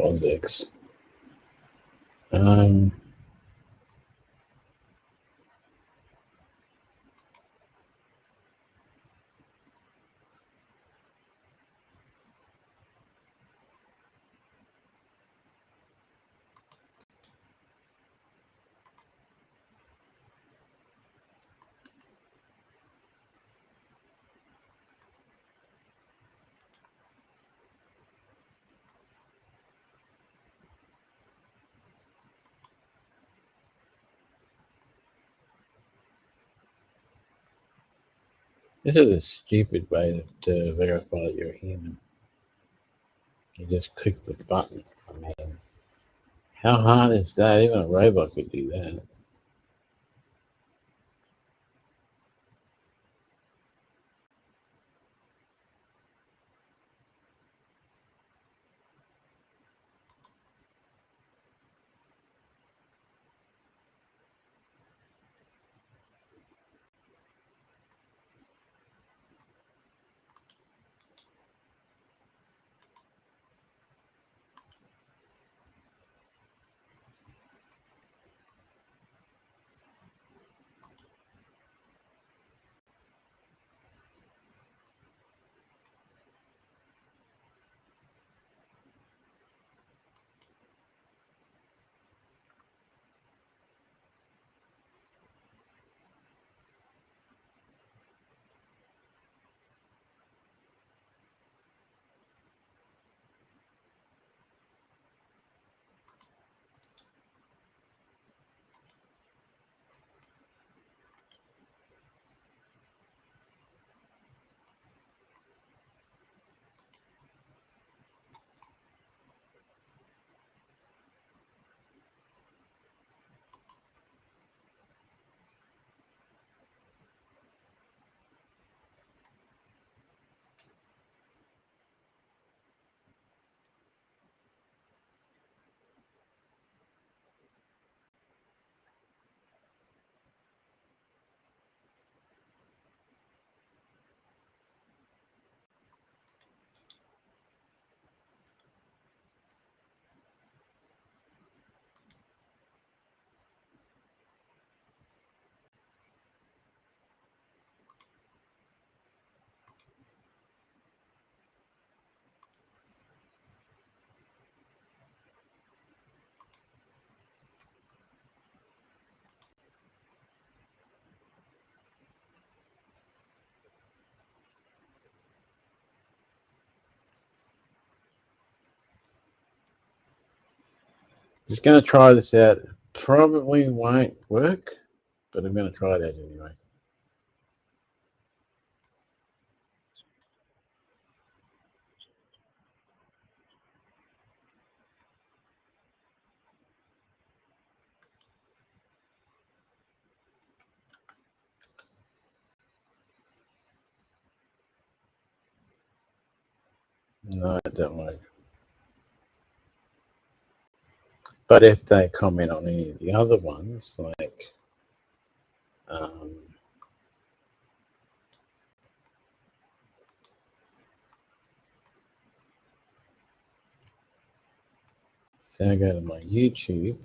Convex. This is a stupid way to verify that you're a human. You just click the button. I mean, how hard is that? Even a robot could do that. Just going to try this out. Probably won't work, but I'm going to try it out anyway. No, it don't work. But if they comment on any of the other ones, like so I go to my YouTube.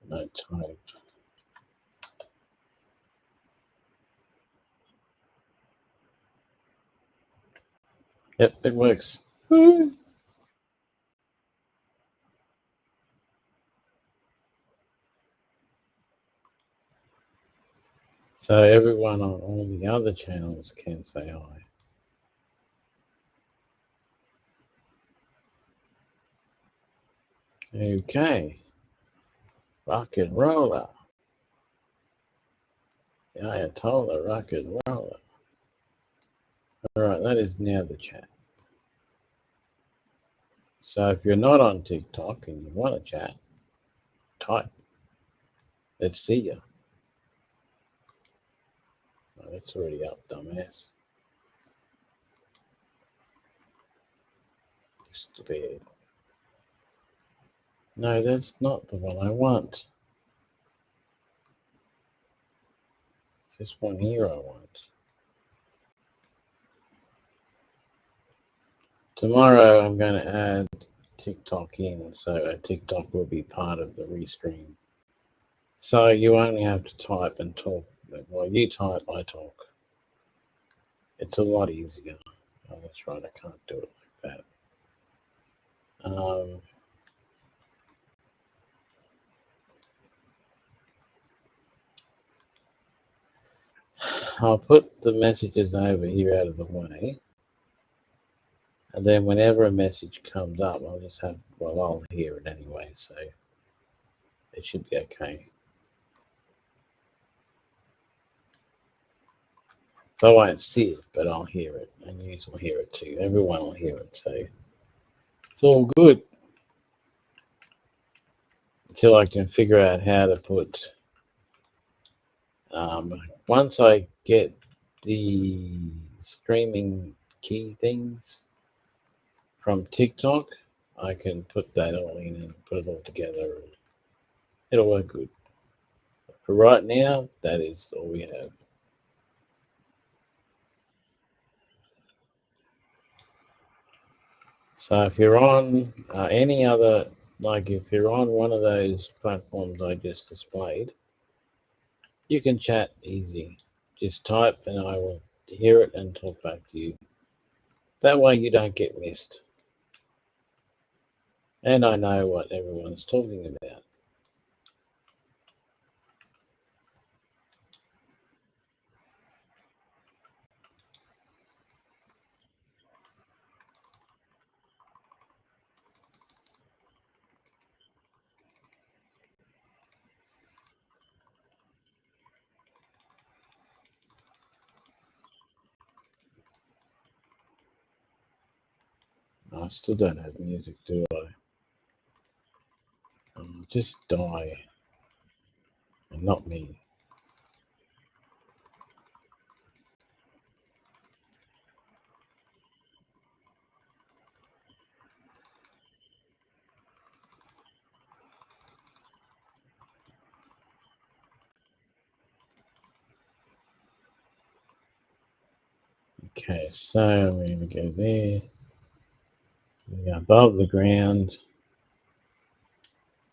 And I type. Yep, it works. So everyone on all the other channels can say hi. Okay. Rock and roller. The Ayatollah rock and roller. Alright, that is now the chat. So if you're not on TikTok and you want to chat, type. Let's see you. Oh, it's already up, dumbass. Just to be No, that's not the one I want. It's this one here I want. Tomorrow I'm going to add TikTok in, so TikTok will be part of the restream. So you only have to type and talk. Well, you type, I talk. It's a lot easier. Oh, that's right, I can't do it like that. I'll put the messages over here out of the way. And then whenever a message comes up, I'll just have, well, I'll hear it anyway, so it should be okay. I won't see it, but I'll hear it, and you will hear it too. Everyone will hear it, so it's all good. Until I can figure out how to put, once I get the streaming key things from TikTok, I can put that all in and put it all together. It'll work good. For right now, that is all we have. So if you're on any other, like if you're on one of those platforms I just displayed, you can chat easy. Just type and I will hear it and talk back to you. That way you don't get missed. And I know what everyone's talking about. I still don't have music, do I? Just die. And not me. Okay, so I'm going to go there. Go above the ground.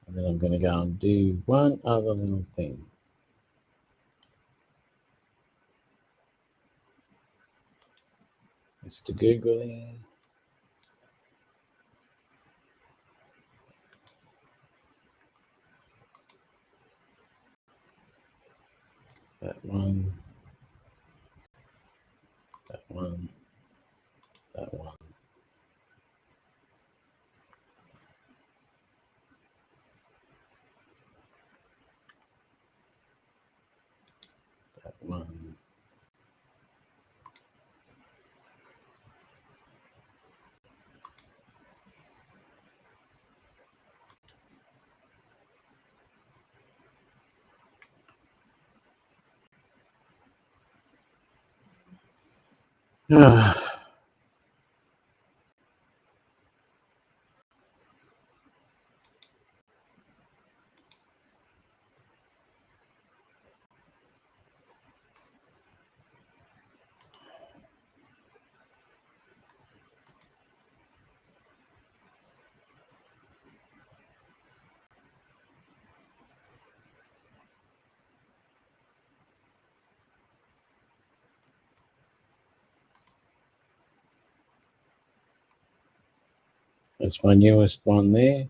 And then I'm going to go and do one other little thing. Mr. Googling. That one. That one. That one. That one. That's my newest one there.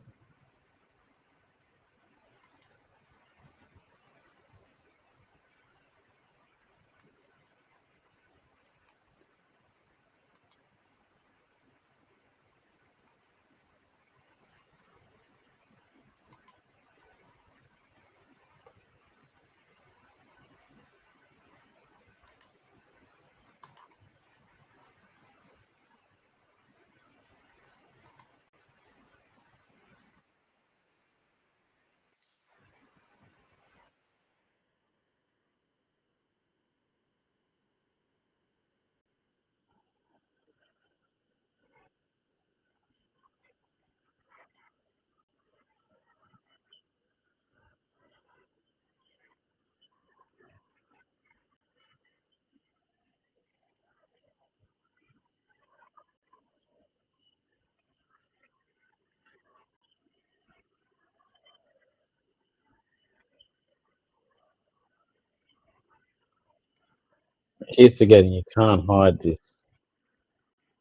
Keep forgetting you can't hide this.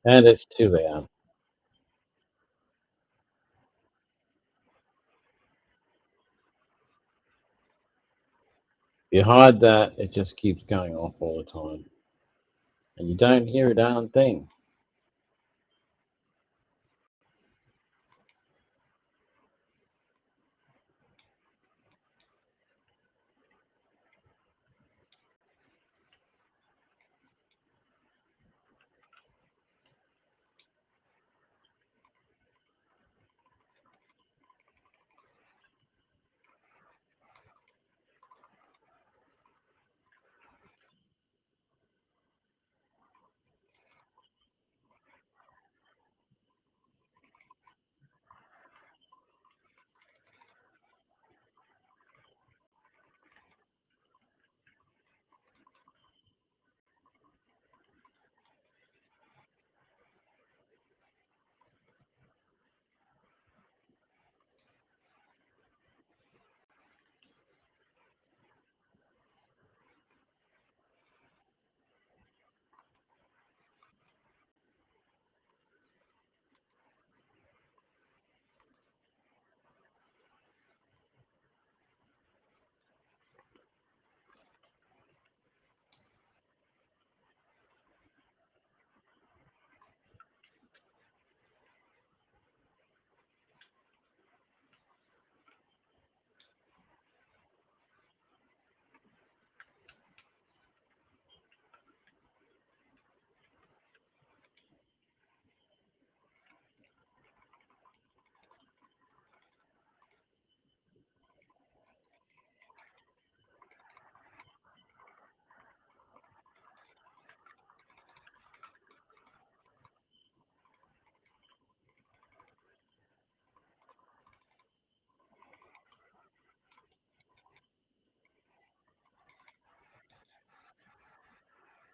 And it's too loud. If you hide that, it just keeps going off all the time. And you don't hear a darn thing.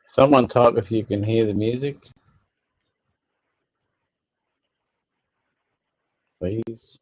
Someone type if you can hear the music, please.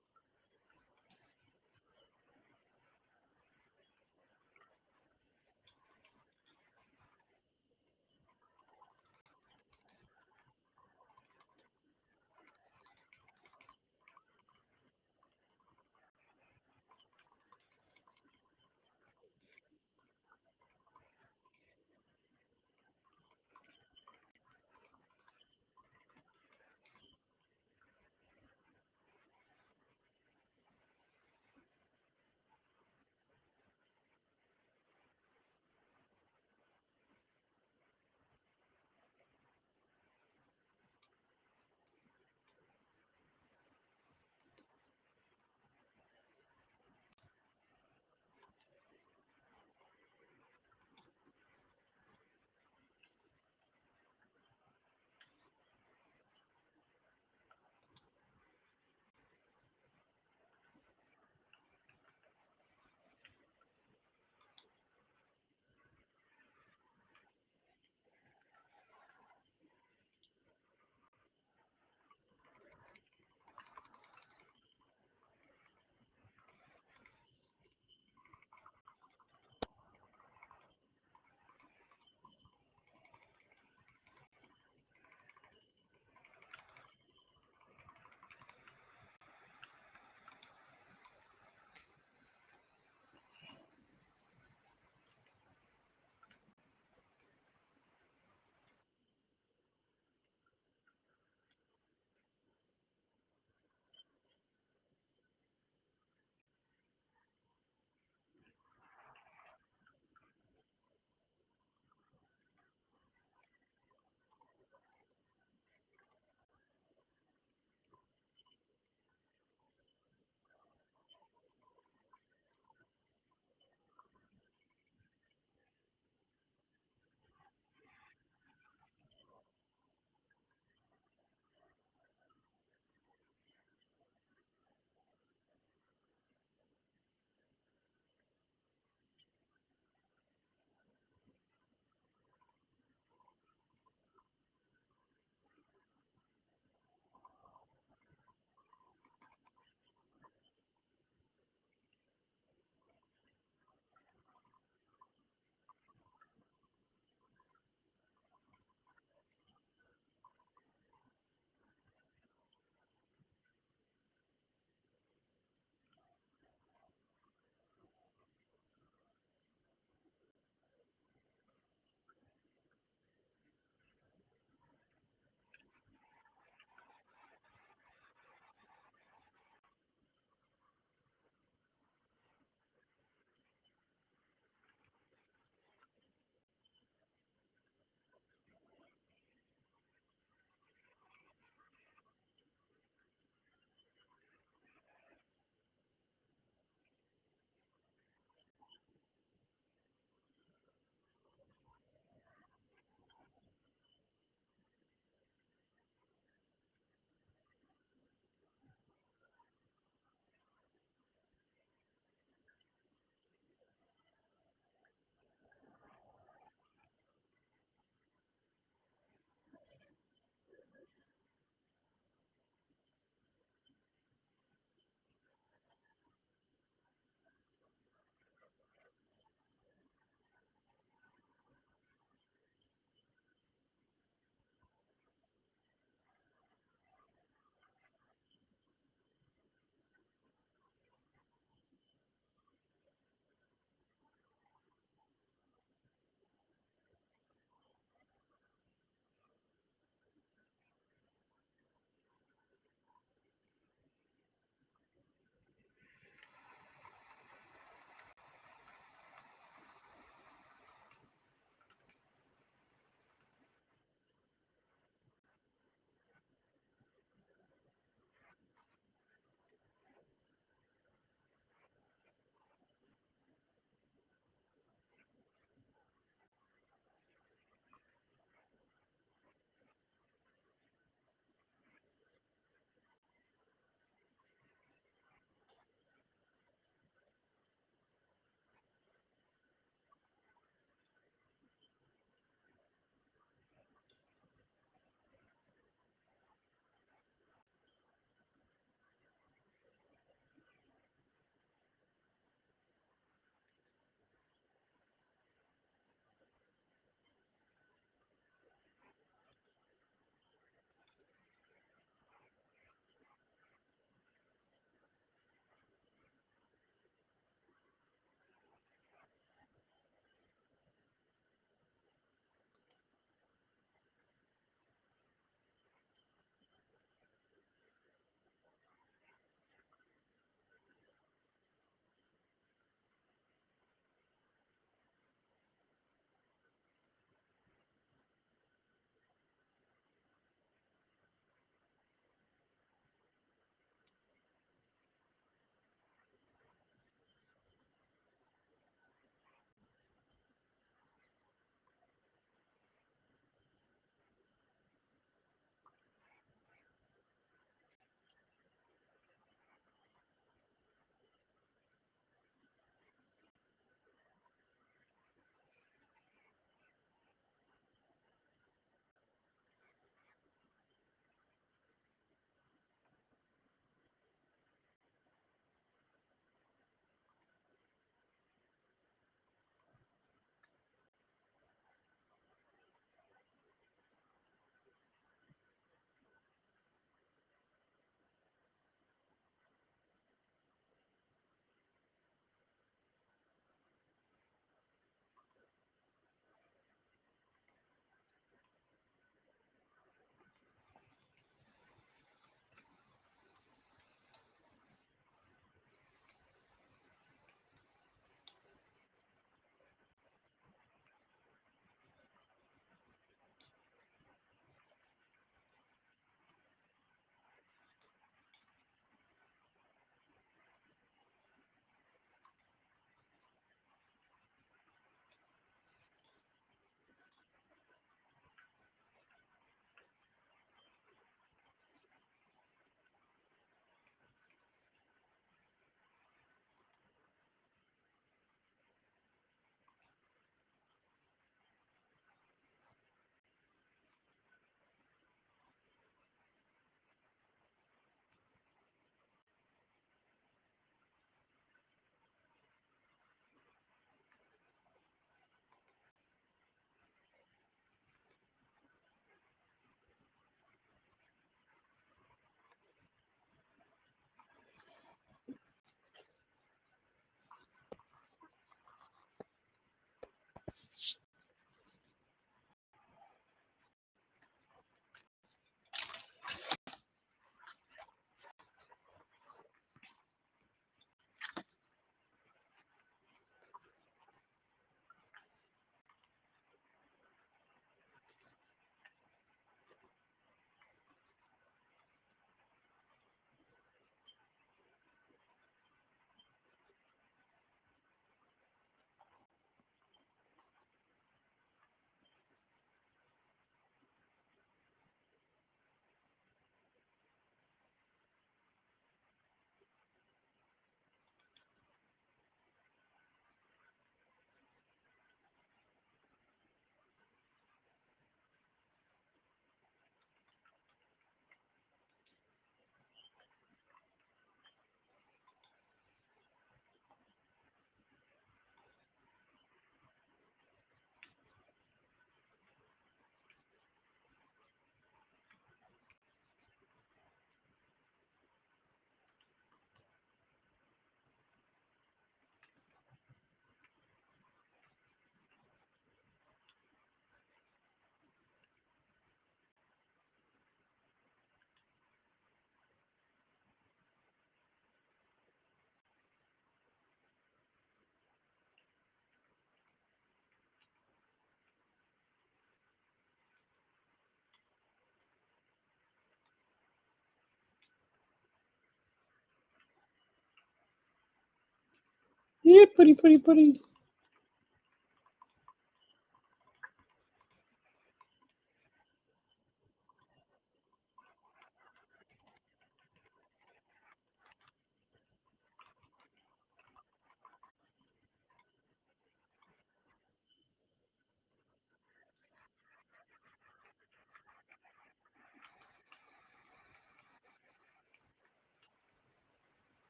Yeah, pretty.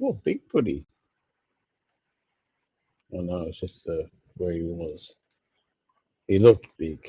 Oh, big buddy. Oh no, it's just where he was. He looked big.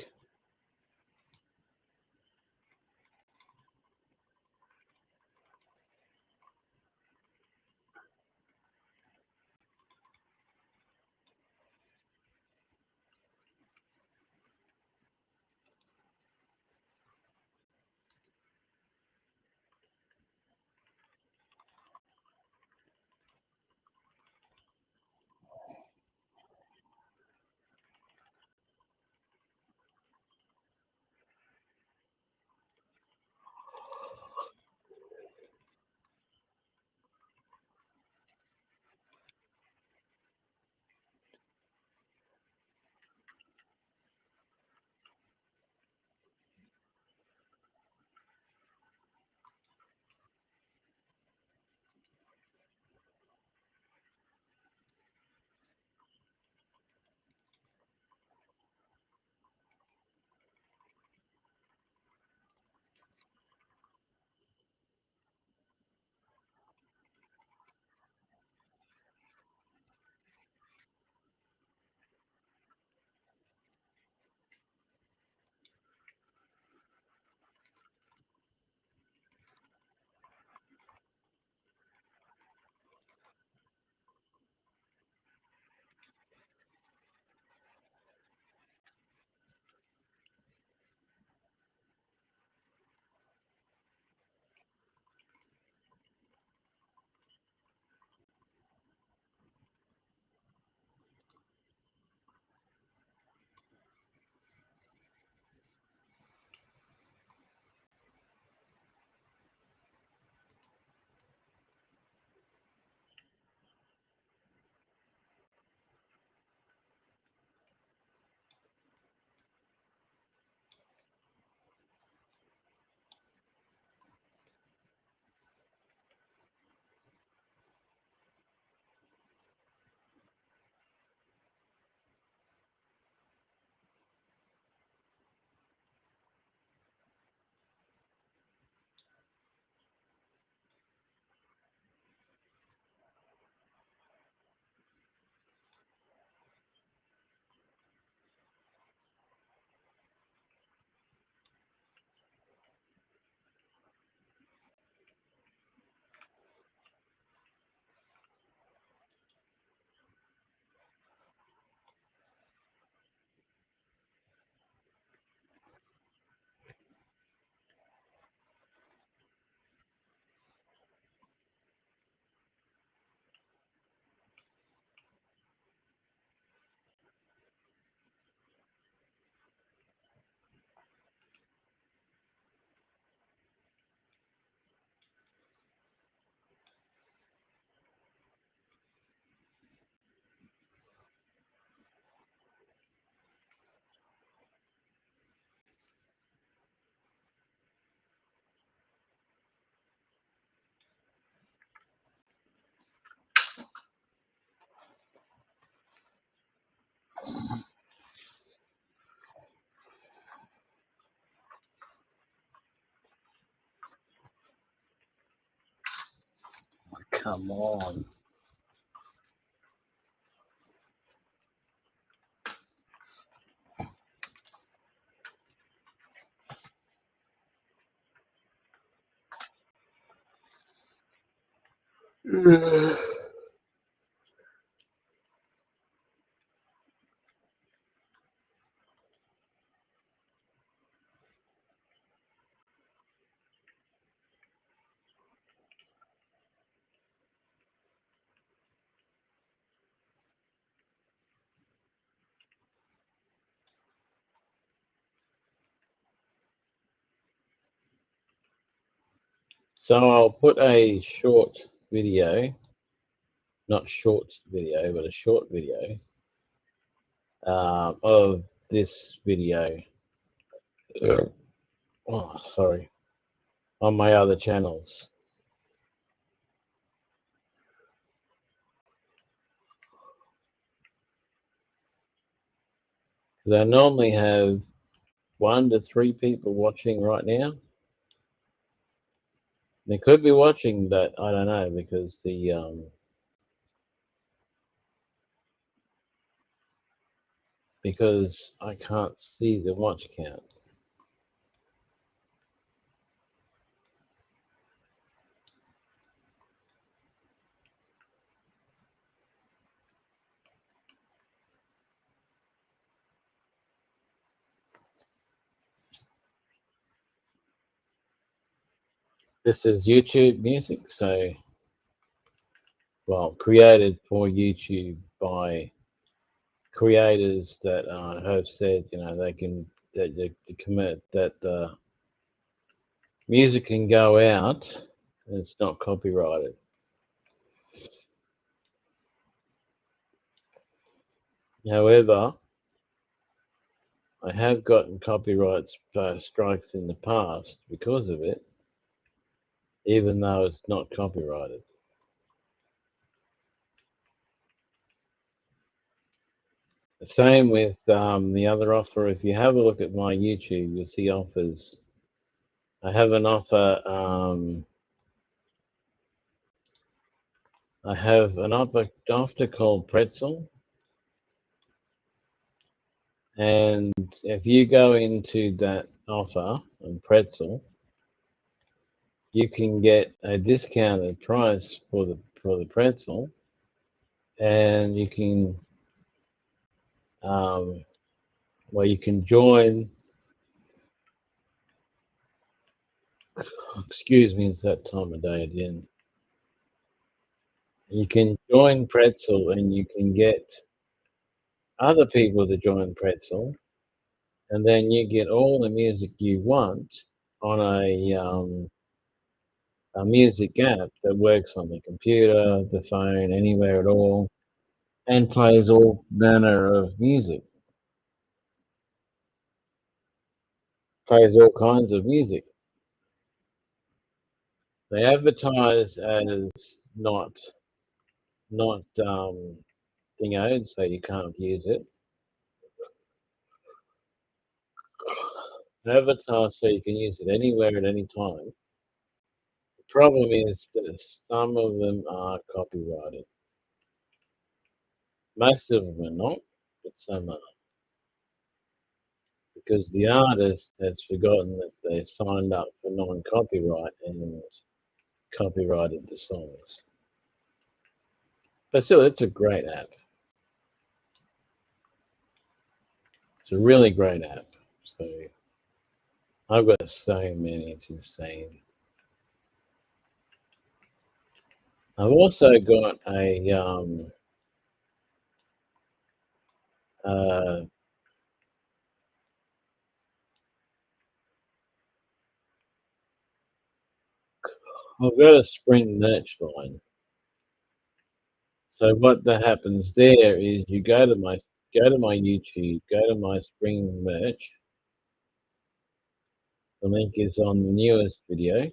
Come on. So I'll put a short video, not shorts video, but a short video of this video. Oh, sorry, on my other channels. Because I normally have 1 to 3 people watching right now. They could be watching, but I don't know because because I can't see the watch count. This is YouTube music, so well, created for YouTube by creators that have said, you know, they can that commit that the music can go out and it's not copyrighted. However, I have gotten copyright strikes in the past because of it, even though it's not copyrighted. The same with the other offer. If you have a look at my YouTube, you'll see offers. I have an offer. I have an offer called Pretzel, and if you go into that offer on Pretzel, you can get a discounted price for the pretzel, and you can well, you can join. Excuse me, it's that time of day again. You can join Pretzel, and you can get other people to join Pretzel, and then you get all the music you want on a music app that works on the computer, the phone, anywhere at all, and plays all manner of music. Plays all kinds of music. They advertise as not thing-owned, so you can't use it. They advertise so you can use it anywhere at any time. The problem is that some of them are copyrighted. Most of them are not, but some are. Because the artist has forgotten that they signed up for non-copyright and copyrighted the songs. But still, it's a great app. It's a really great app. So I've got so many, it's insane. I've also got uh, I've got a spring merch line. So what that happens there is you go to my YouTube, go to my spring merch. The link is on the newest video.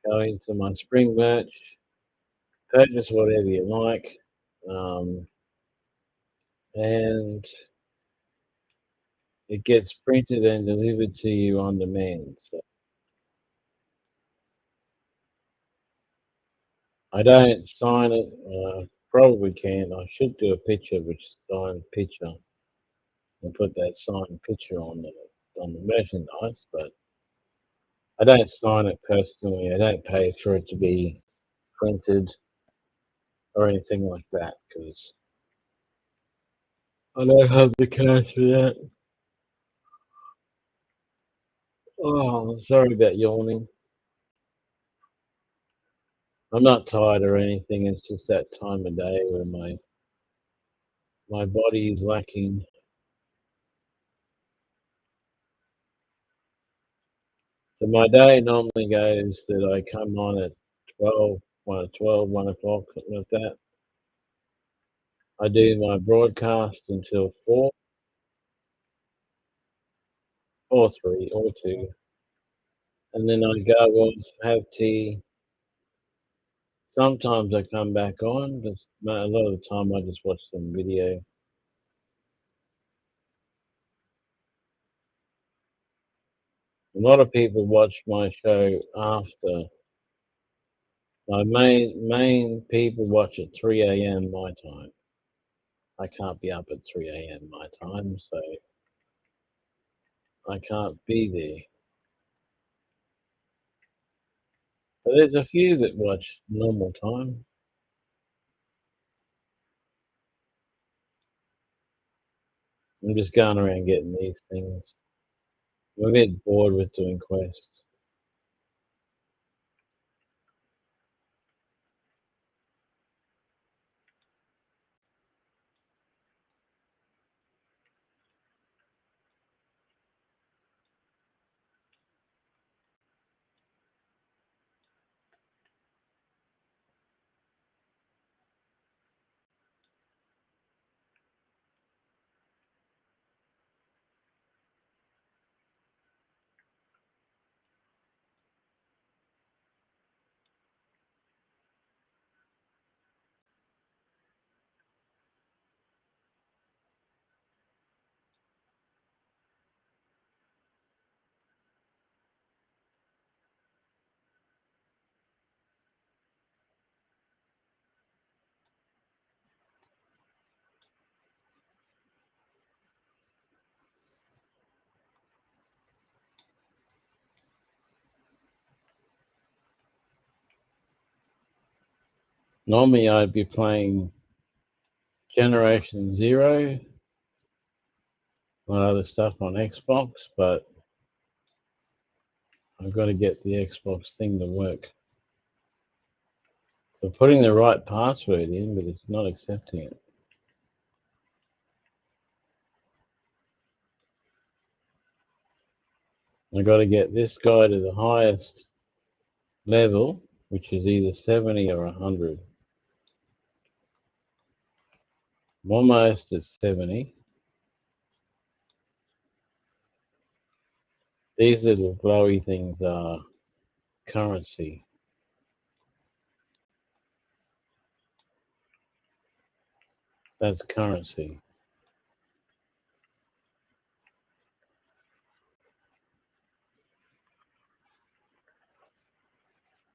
Go into my spring merch, purchase whatever you like. and it gets printed and delivered to you on demand. So I don't sign it. Probably can. I should do a picture, which signed picture, and put that signed picture on the merchandise. But I don't sign it personally. I don't pay for it to be printed or anything like that because I don't have the cash for that. Oh, sorry about yawning. I'm not tired or anything. It's just that time of day where my body is lacking. So my day normally goes that I come on at 12, 1 12, 1 o'clock, something like that. I do my broadcast until 4 or 3 or 2. And then I go off, have tea. Sometimes I come back on, but a lot of the time I just watch some video. A lot of people watch my show after. My main people watch at 3 a.m. my time. I can't be up at 3 a.m. my time, so I can't be there. But there's a few that watch normal time. I'm just going around getting these things. I'm a bit bored with doing quests. Normally I'd be playing Generation Zero and other stuff on Xbox, but I've got to get the Xbox thing to work. So putting the right password in, but it's not accepting it. I've got to get this guy to the highest level, which is either 70 or 100. I'm almost at 70. These little glowy things are currency. That's currency.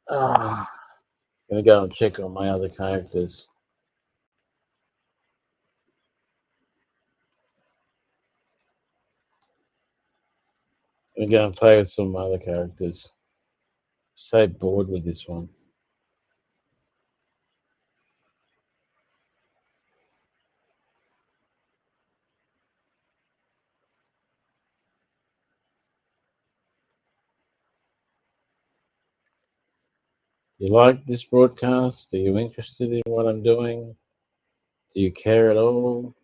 Ah, gonna go and check on my other characters. Gonna go and play with some other characters. So bored with this one. You like this broadcast? Are you interested in what I'm doing? Do you care at all?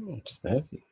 Oh, it's snazzy.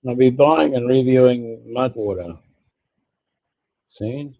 I'll be buying and reviewing mud water soon.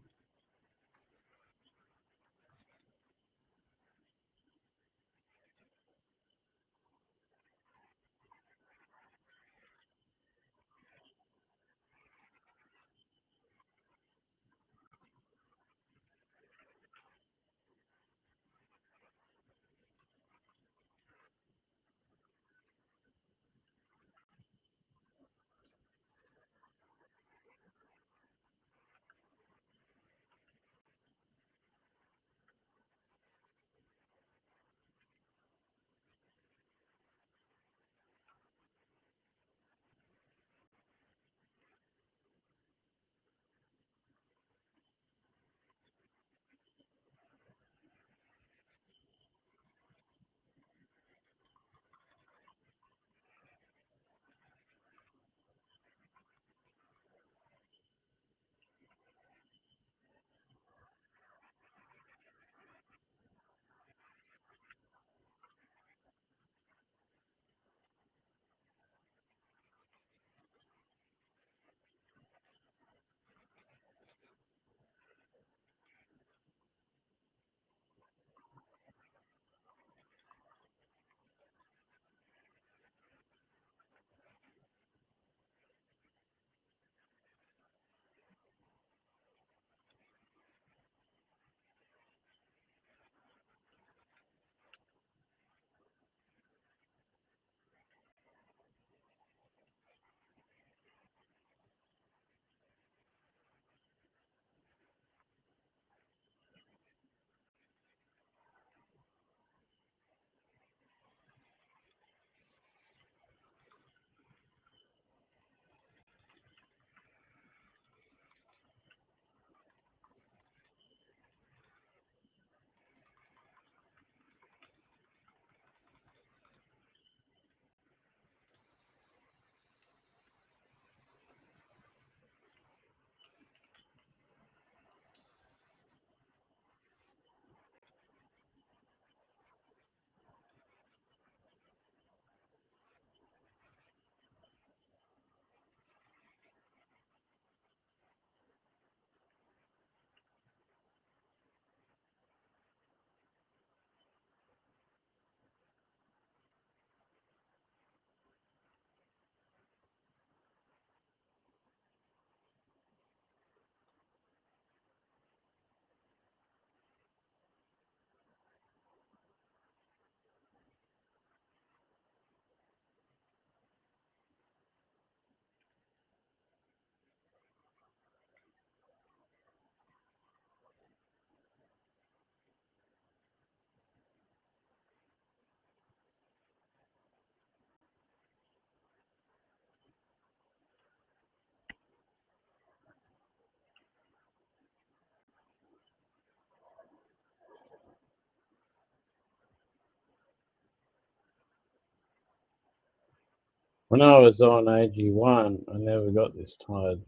When I was on AG1, I never got this tired.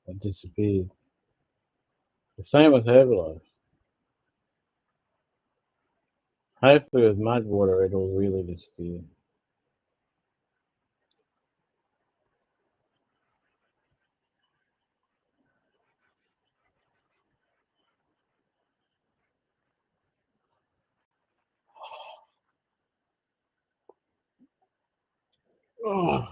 It disappeared. The same with Herbalife. Hopefully with mud water it'll really disappear. Oh.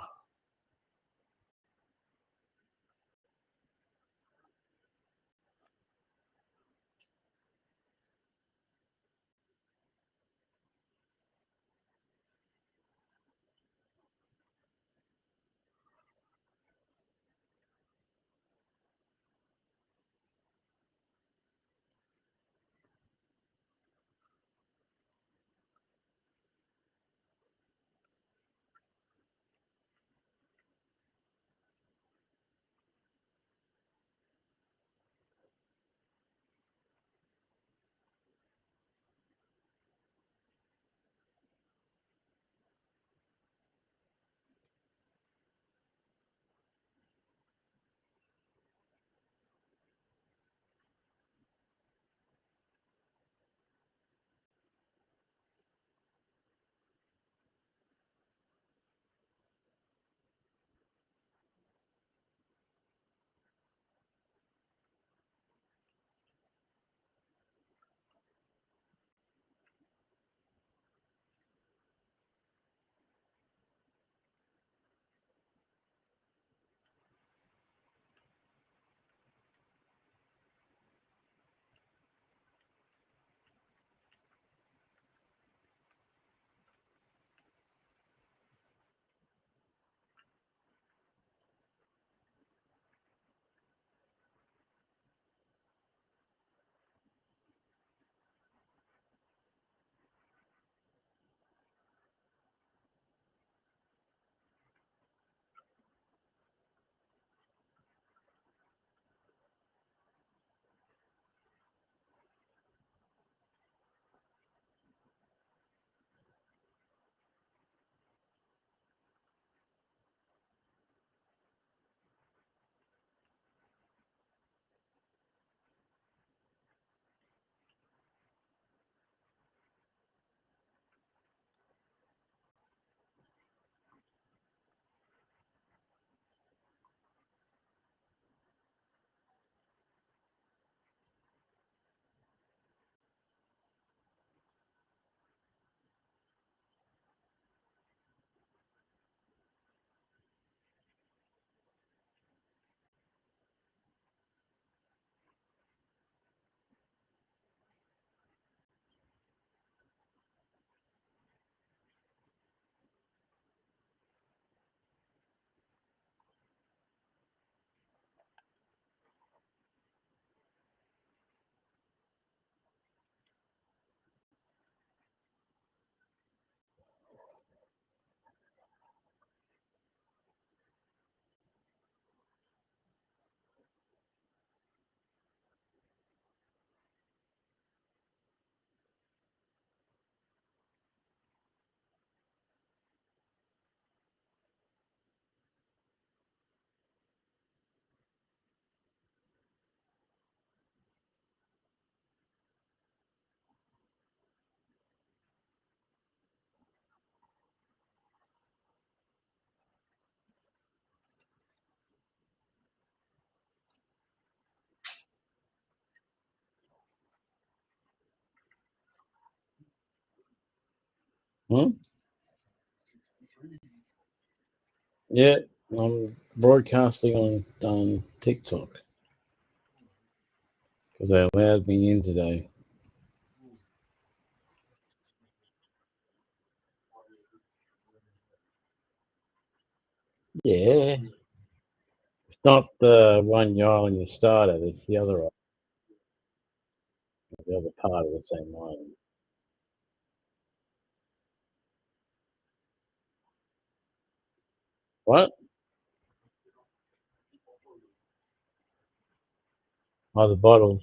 Hmm? Yeah, I'm broadcasting on TikTok because they allowed me in today. Yeah, it's not the one you island you started. It's the other part of the same island. What? Oh, the bottles.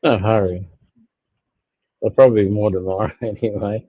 No hurry. There'll probably be more tomorrow anyway.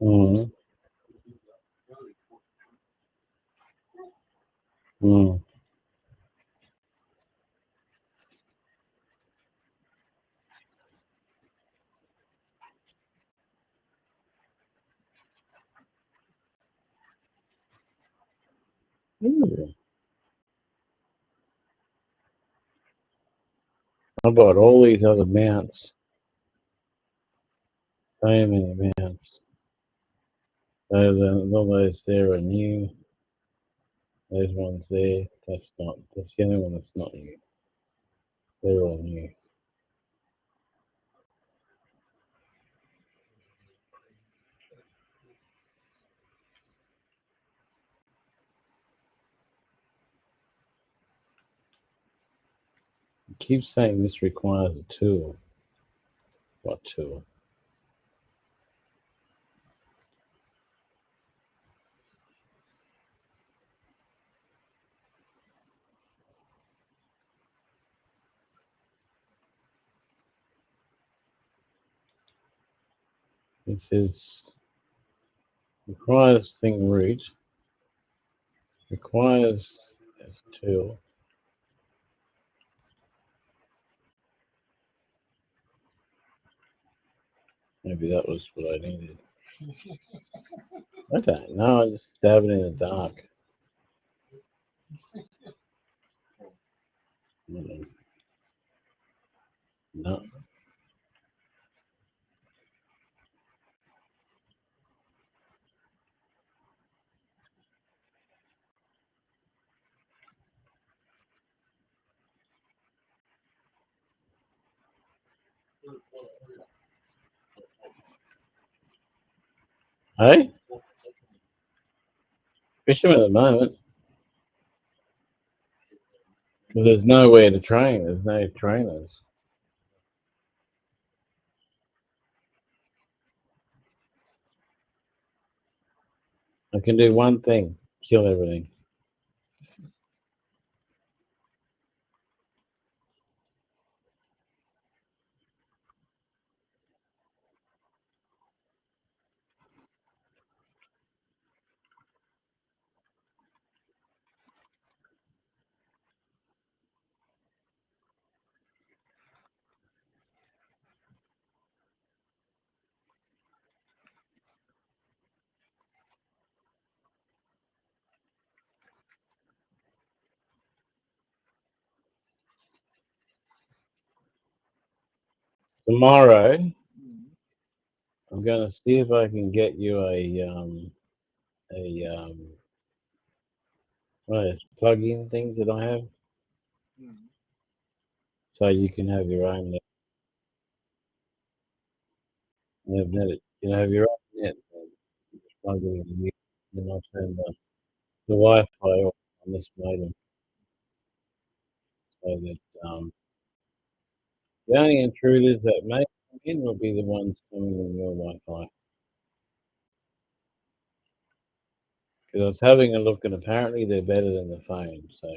Mm. Mm. Mm. I bought all these other mounts. So many mounts. All those there are new. Those ones there, that's not. That's the only one that's not new. They're all new. It keeps saying this requires a tool. What tool? It says requires thing root. Requires this tool. Maybe that was what I needed. I don't know. I just stab it in the dark. No. Hey, fisherman at the moment. But there's nowhere to train. There's no trainers. I can do one thing: kill everything. Tomorrow, I'm going to see if I can get you a what is plug-in things that I have, so you can have your own net. You can have your own net. Plug it in, and then I'll turn the Wi-Fi off on this modem, so that the only intruders that may come in will be the ones coming on your Wi-Fi. Because I was having a look, and apparently they're better than the phone. So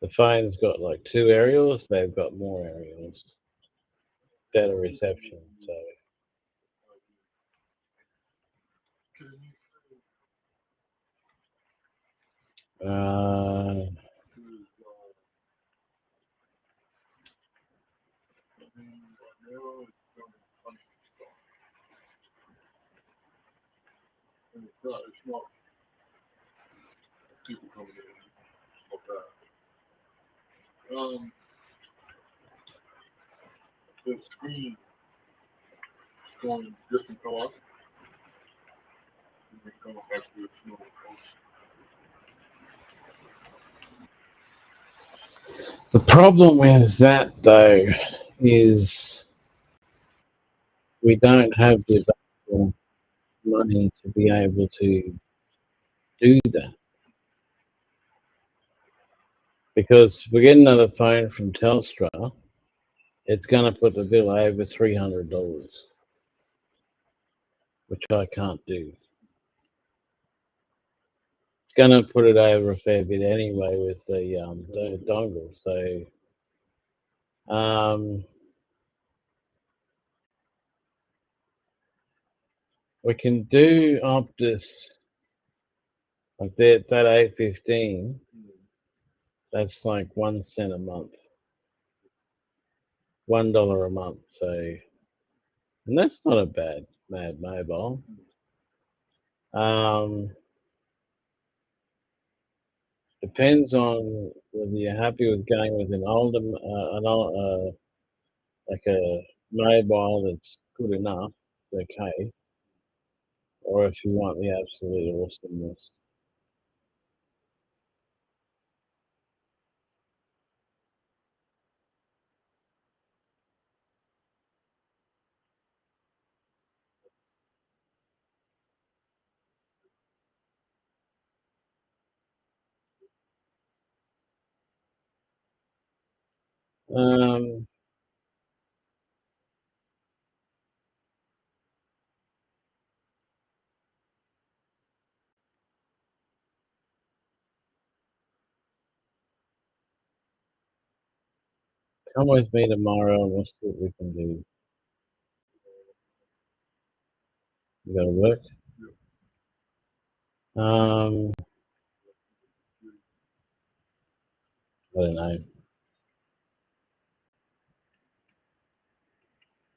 the phone's got like 2 aerials; they've got more aerials, better reception. So the problem with that though is we don't have the available money to be able to do that. Because if we get another phone from Telstra, it's going to put the bill over $300, which I can't do. going to put it over a fair bit anyway with the dongle. So we can do Optus like that 815. That's like 1 cent a month, $1 a month. So, and that's not a mad mobile. Depends on whether you're happy with going with an older, like a mobile that's good enough, okay, or if you want the absolute awesomeness. Um, Come with me tomorrow and we'll see what we can do. You gotta work. I don't know.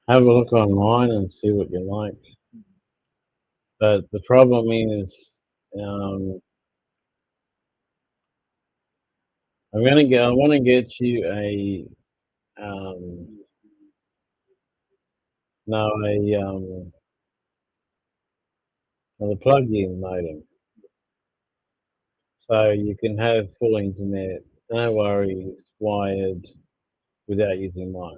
Have a look online and see what you like. But the problem is, I want to get you um, no, a plug-in modem, so you can have full internet, no worries, wired without using mine.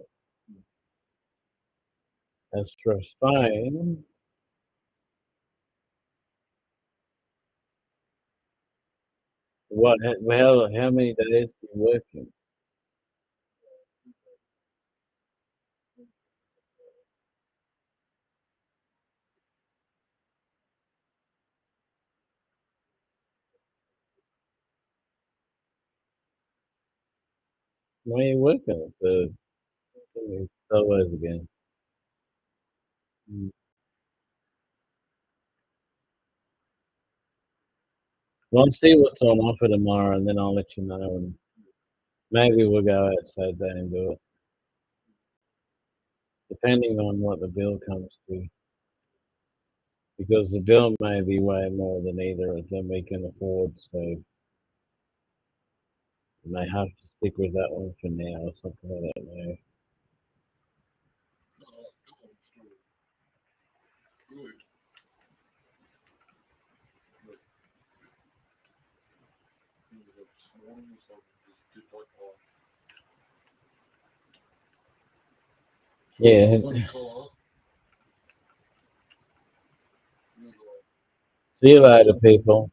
As for a phone, how many days are you working? Where are you working? Let me tell those again. Mm. Well, I'll see what's on offer tomorrow, and then I'll let you know, and maybe we'll go outside there and do it, depending on what the bill comes to. Because the bill may be way more than either of them we can afford, so we may have to stick with that one for now or something. I don't know. Yeah. See you later, people.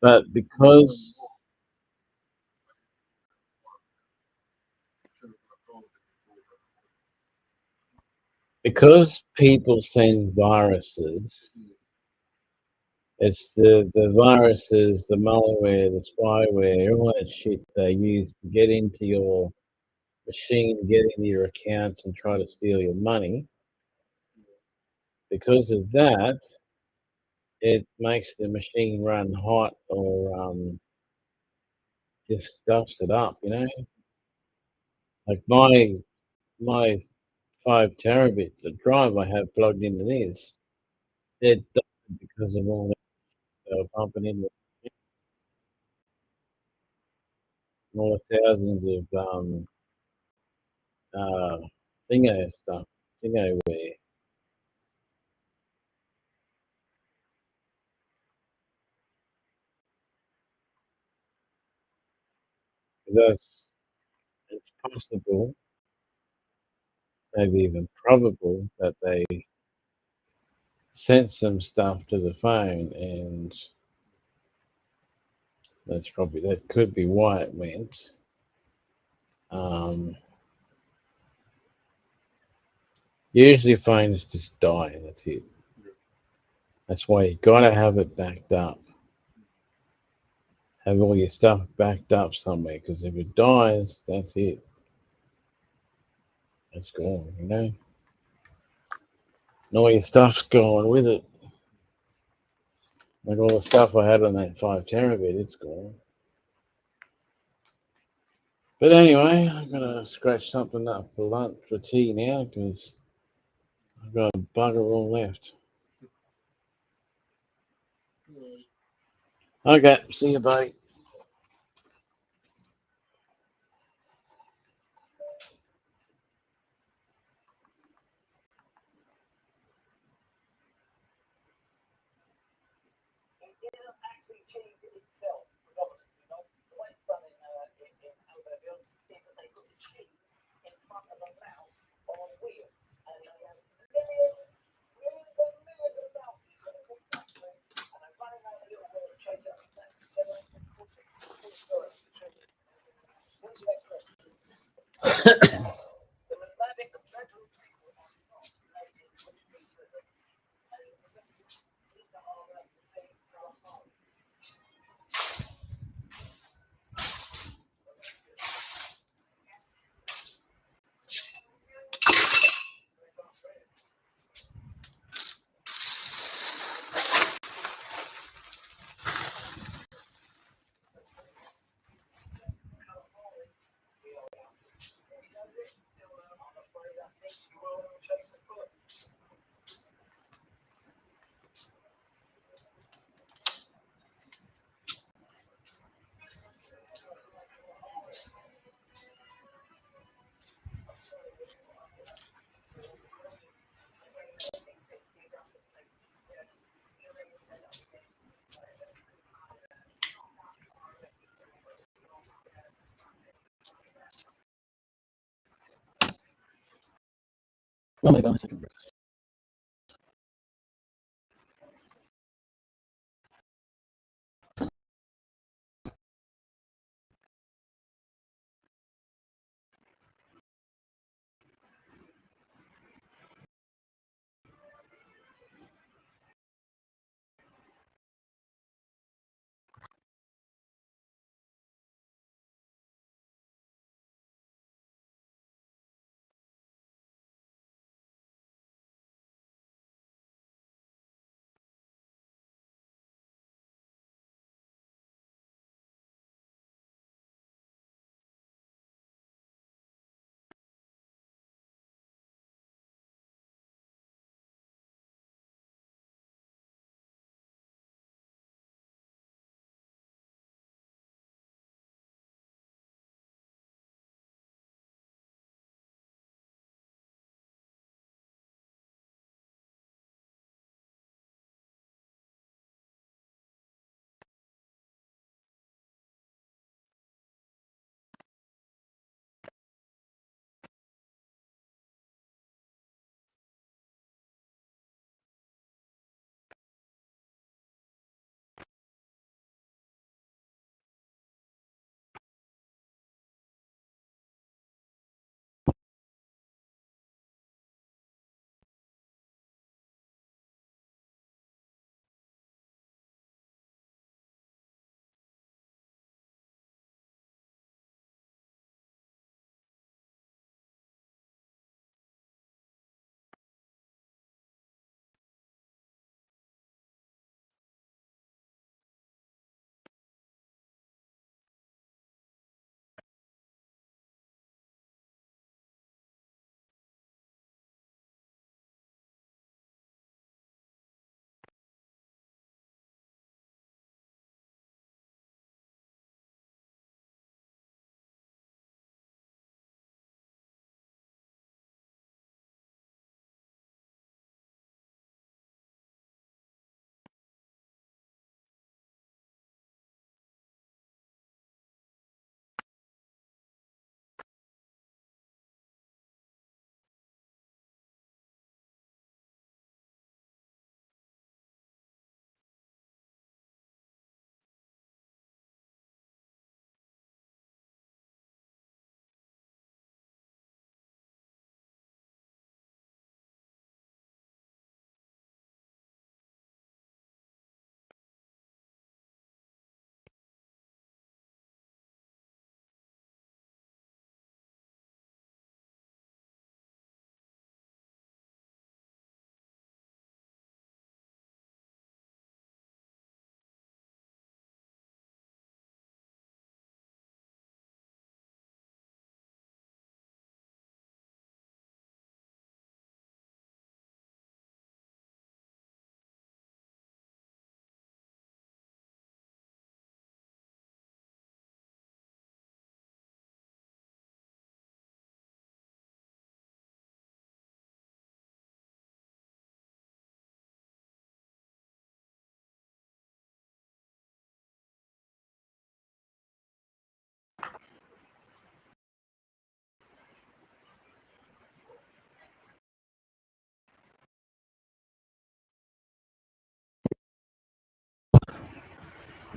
But because people send viruses, it's the viruses, the malware, the spyware, all that shit they use to get into your machine, get into your accounts, and try to steal your money. Because of that, it makes the machine run hot or just stuffs it up. Like my 5 terabit the drive I have plugged into this, it died because of all that pumping in all the thousands of uh, thingo stuff, thingoware. Because it's possible, maybe even probable, that they sent some stuff to the phone, and that could be why it went. Um, Usually phones just die, and that's it. That's why you got to have it backed up. Have all your stuff backed up somewhere, because if it dies, that's it. It's gone, you know? And all your stuff's gone with it. Like all the stuff I had on that 5 terabit, it's gone. But anyway, I'm going to scratch something up for lunch, for tea now, because I've got a bugger all left. Okay, see you, buddy. Well, maybe on a second break.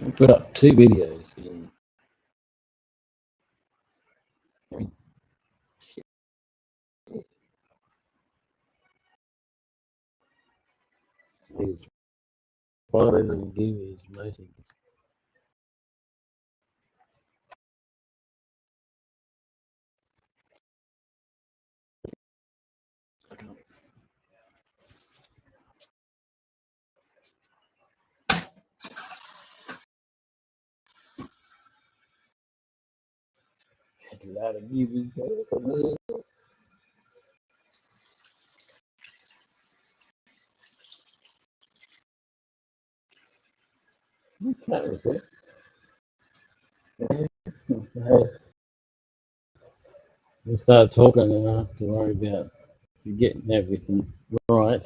I put up 2 videos in. His followers and viewers mostly. Had a lot of viewers. That was it. So we'll start talking and I have to worry about getting everything right.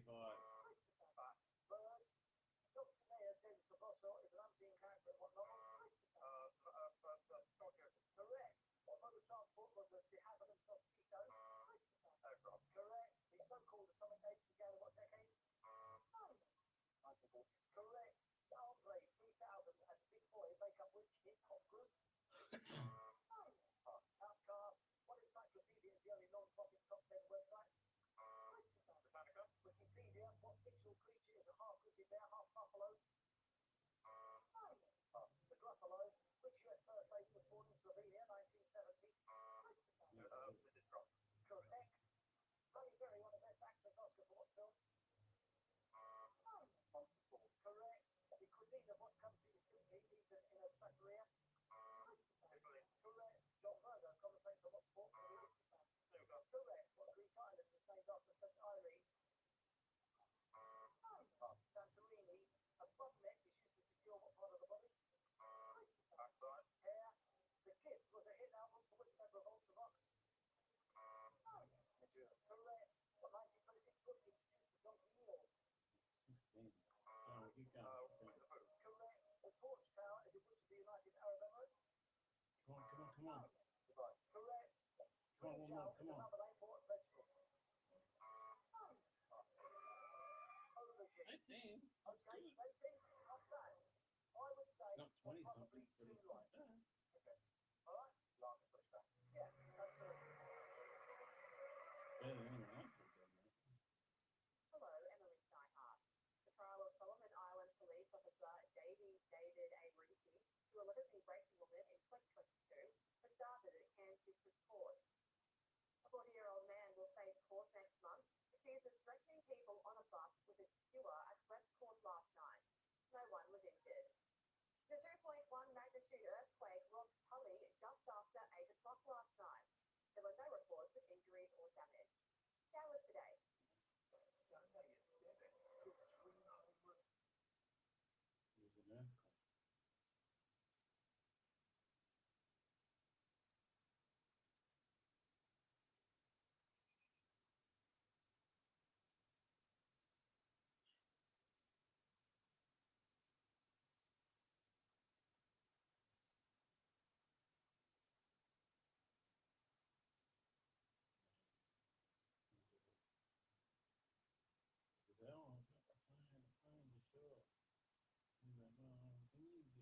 25. Bird. Dulcinea del Toboso is an unseen character in what novel? Correct. What mode of transport was a de havilland mosquito? Aircraft. Correct. The so-called atomic age began in what decade? 1940s. Correct. Andre 3000 and Big Boy make up which hip-hop group? Pass. Outcast. What encyclopedia is the only non-profit top 10 website? Britannica. Wikipedia. What fictional creature is a half grizzly bear, half buffalo? Pass. The Gruffalo. Which US first lady was born in Slovenia, 1970? Mrs. Trump. Correct. Halle Berry won the Best Actress Oscar for what film? Monster. Correct. The cuisine of what country is typically eaten in a trattoria? Italy. Correct. John Berger commentates on what sport? Snooker. Correct. What Greek island is named after St. Irene? Pass. Santorini. A bob neck is used to secure what part of the body? Backside. Hair. The Gift was a hit album for which member of Ultravox? Correct. What 1926 book introduced the donkey mule? 16. Oh, keep going. Correct. The Torch Tower is in which of the United Arab Emirates? Come on, come on, come on. Dubai. Correct. Come on, one more, come on. Another name for what vegetable? Pass. Aubergine. 18. That's Okay, good. rating, not bad. I would say Not 20 probably something, but 2 it's not likes. bad. Okay. All right. Like and pushback. Yeah, absolutely. Better than anyone else has done that. Hello, Emily Steinhardt. The trial of Solomon Island police officer David Abriti, who allegedly raped a woman in 2022, has started at Cairns District Court. A 40-year-old man will face court next month, accused of threatening people on a bus with a skewer at West Court last night. No one was injured. The 2.1 magnitude earthquake rocked Tully just after 8 o'clock last night. There were no reports of injuries or damage. Showers today. Sunday at 7. Your dream home room. It was an earthquake. Oh, I've got the phone to show up. He's like, no, can you get me?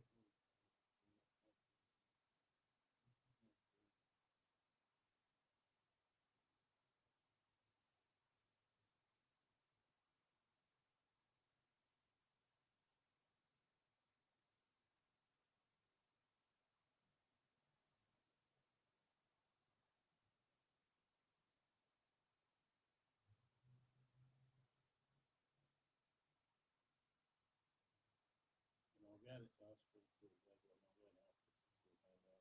And I'll get it, so I'll speak to the regular Morgan office to have that. And,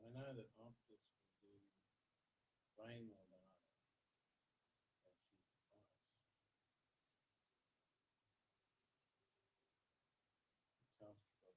I know that optics can do brain more data than cheap price. It costs probably.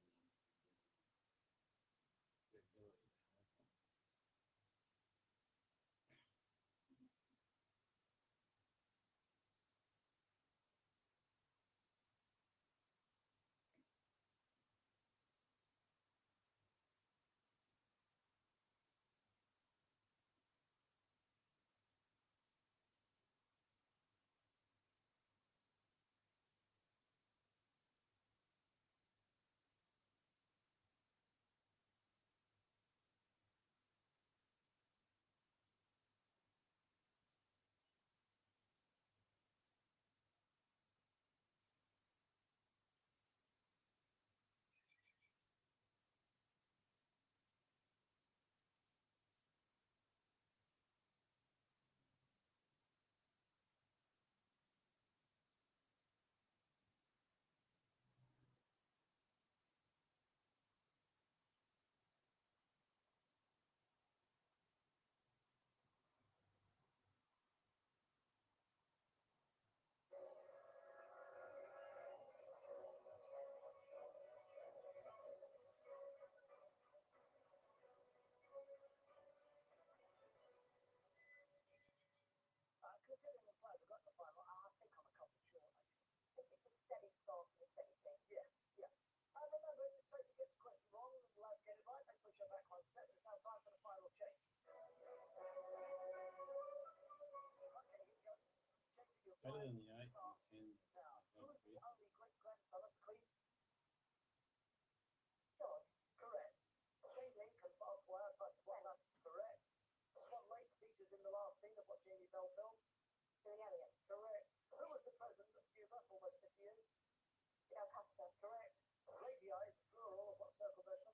Better than the 8 and 10. Now, who is the only great-grandson of Queen? George. Correct. James Lincoln, Barbed Wire, types of what? That's correct. Swan Lake features in the last scene of what Jamie Bell film? Billy Elliot. Correct. Who was the president of Cuba for almost 50 years? Fidel Castro. Correct. Radii is the plural of what circle version?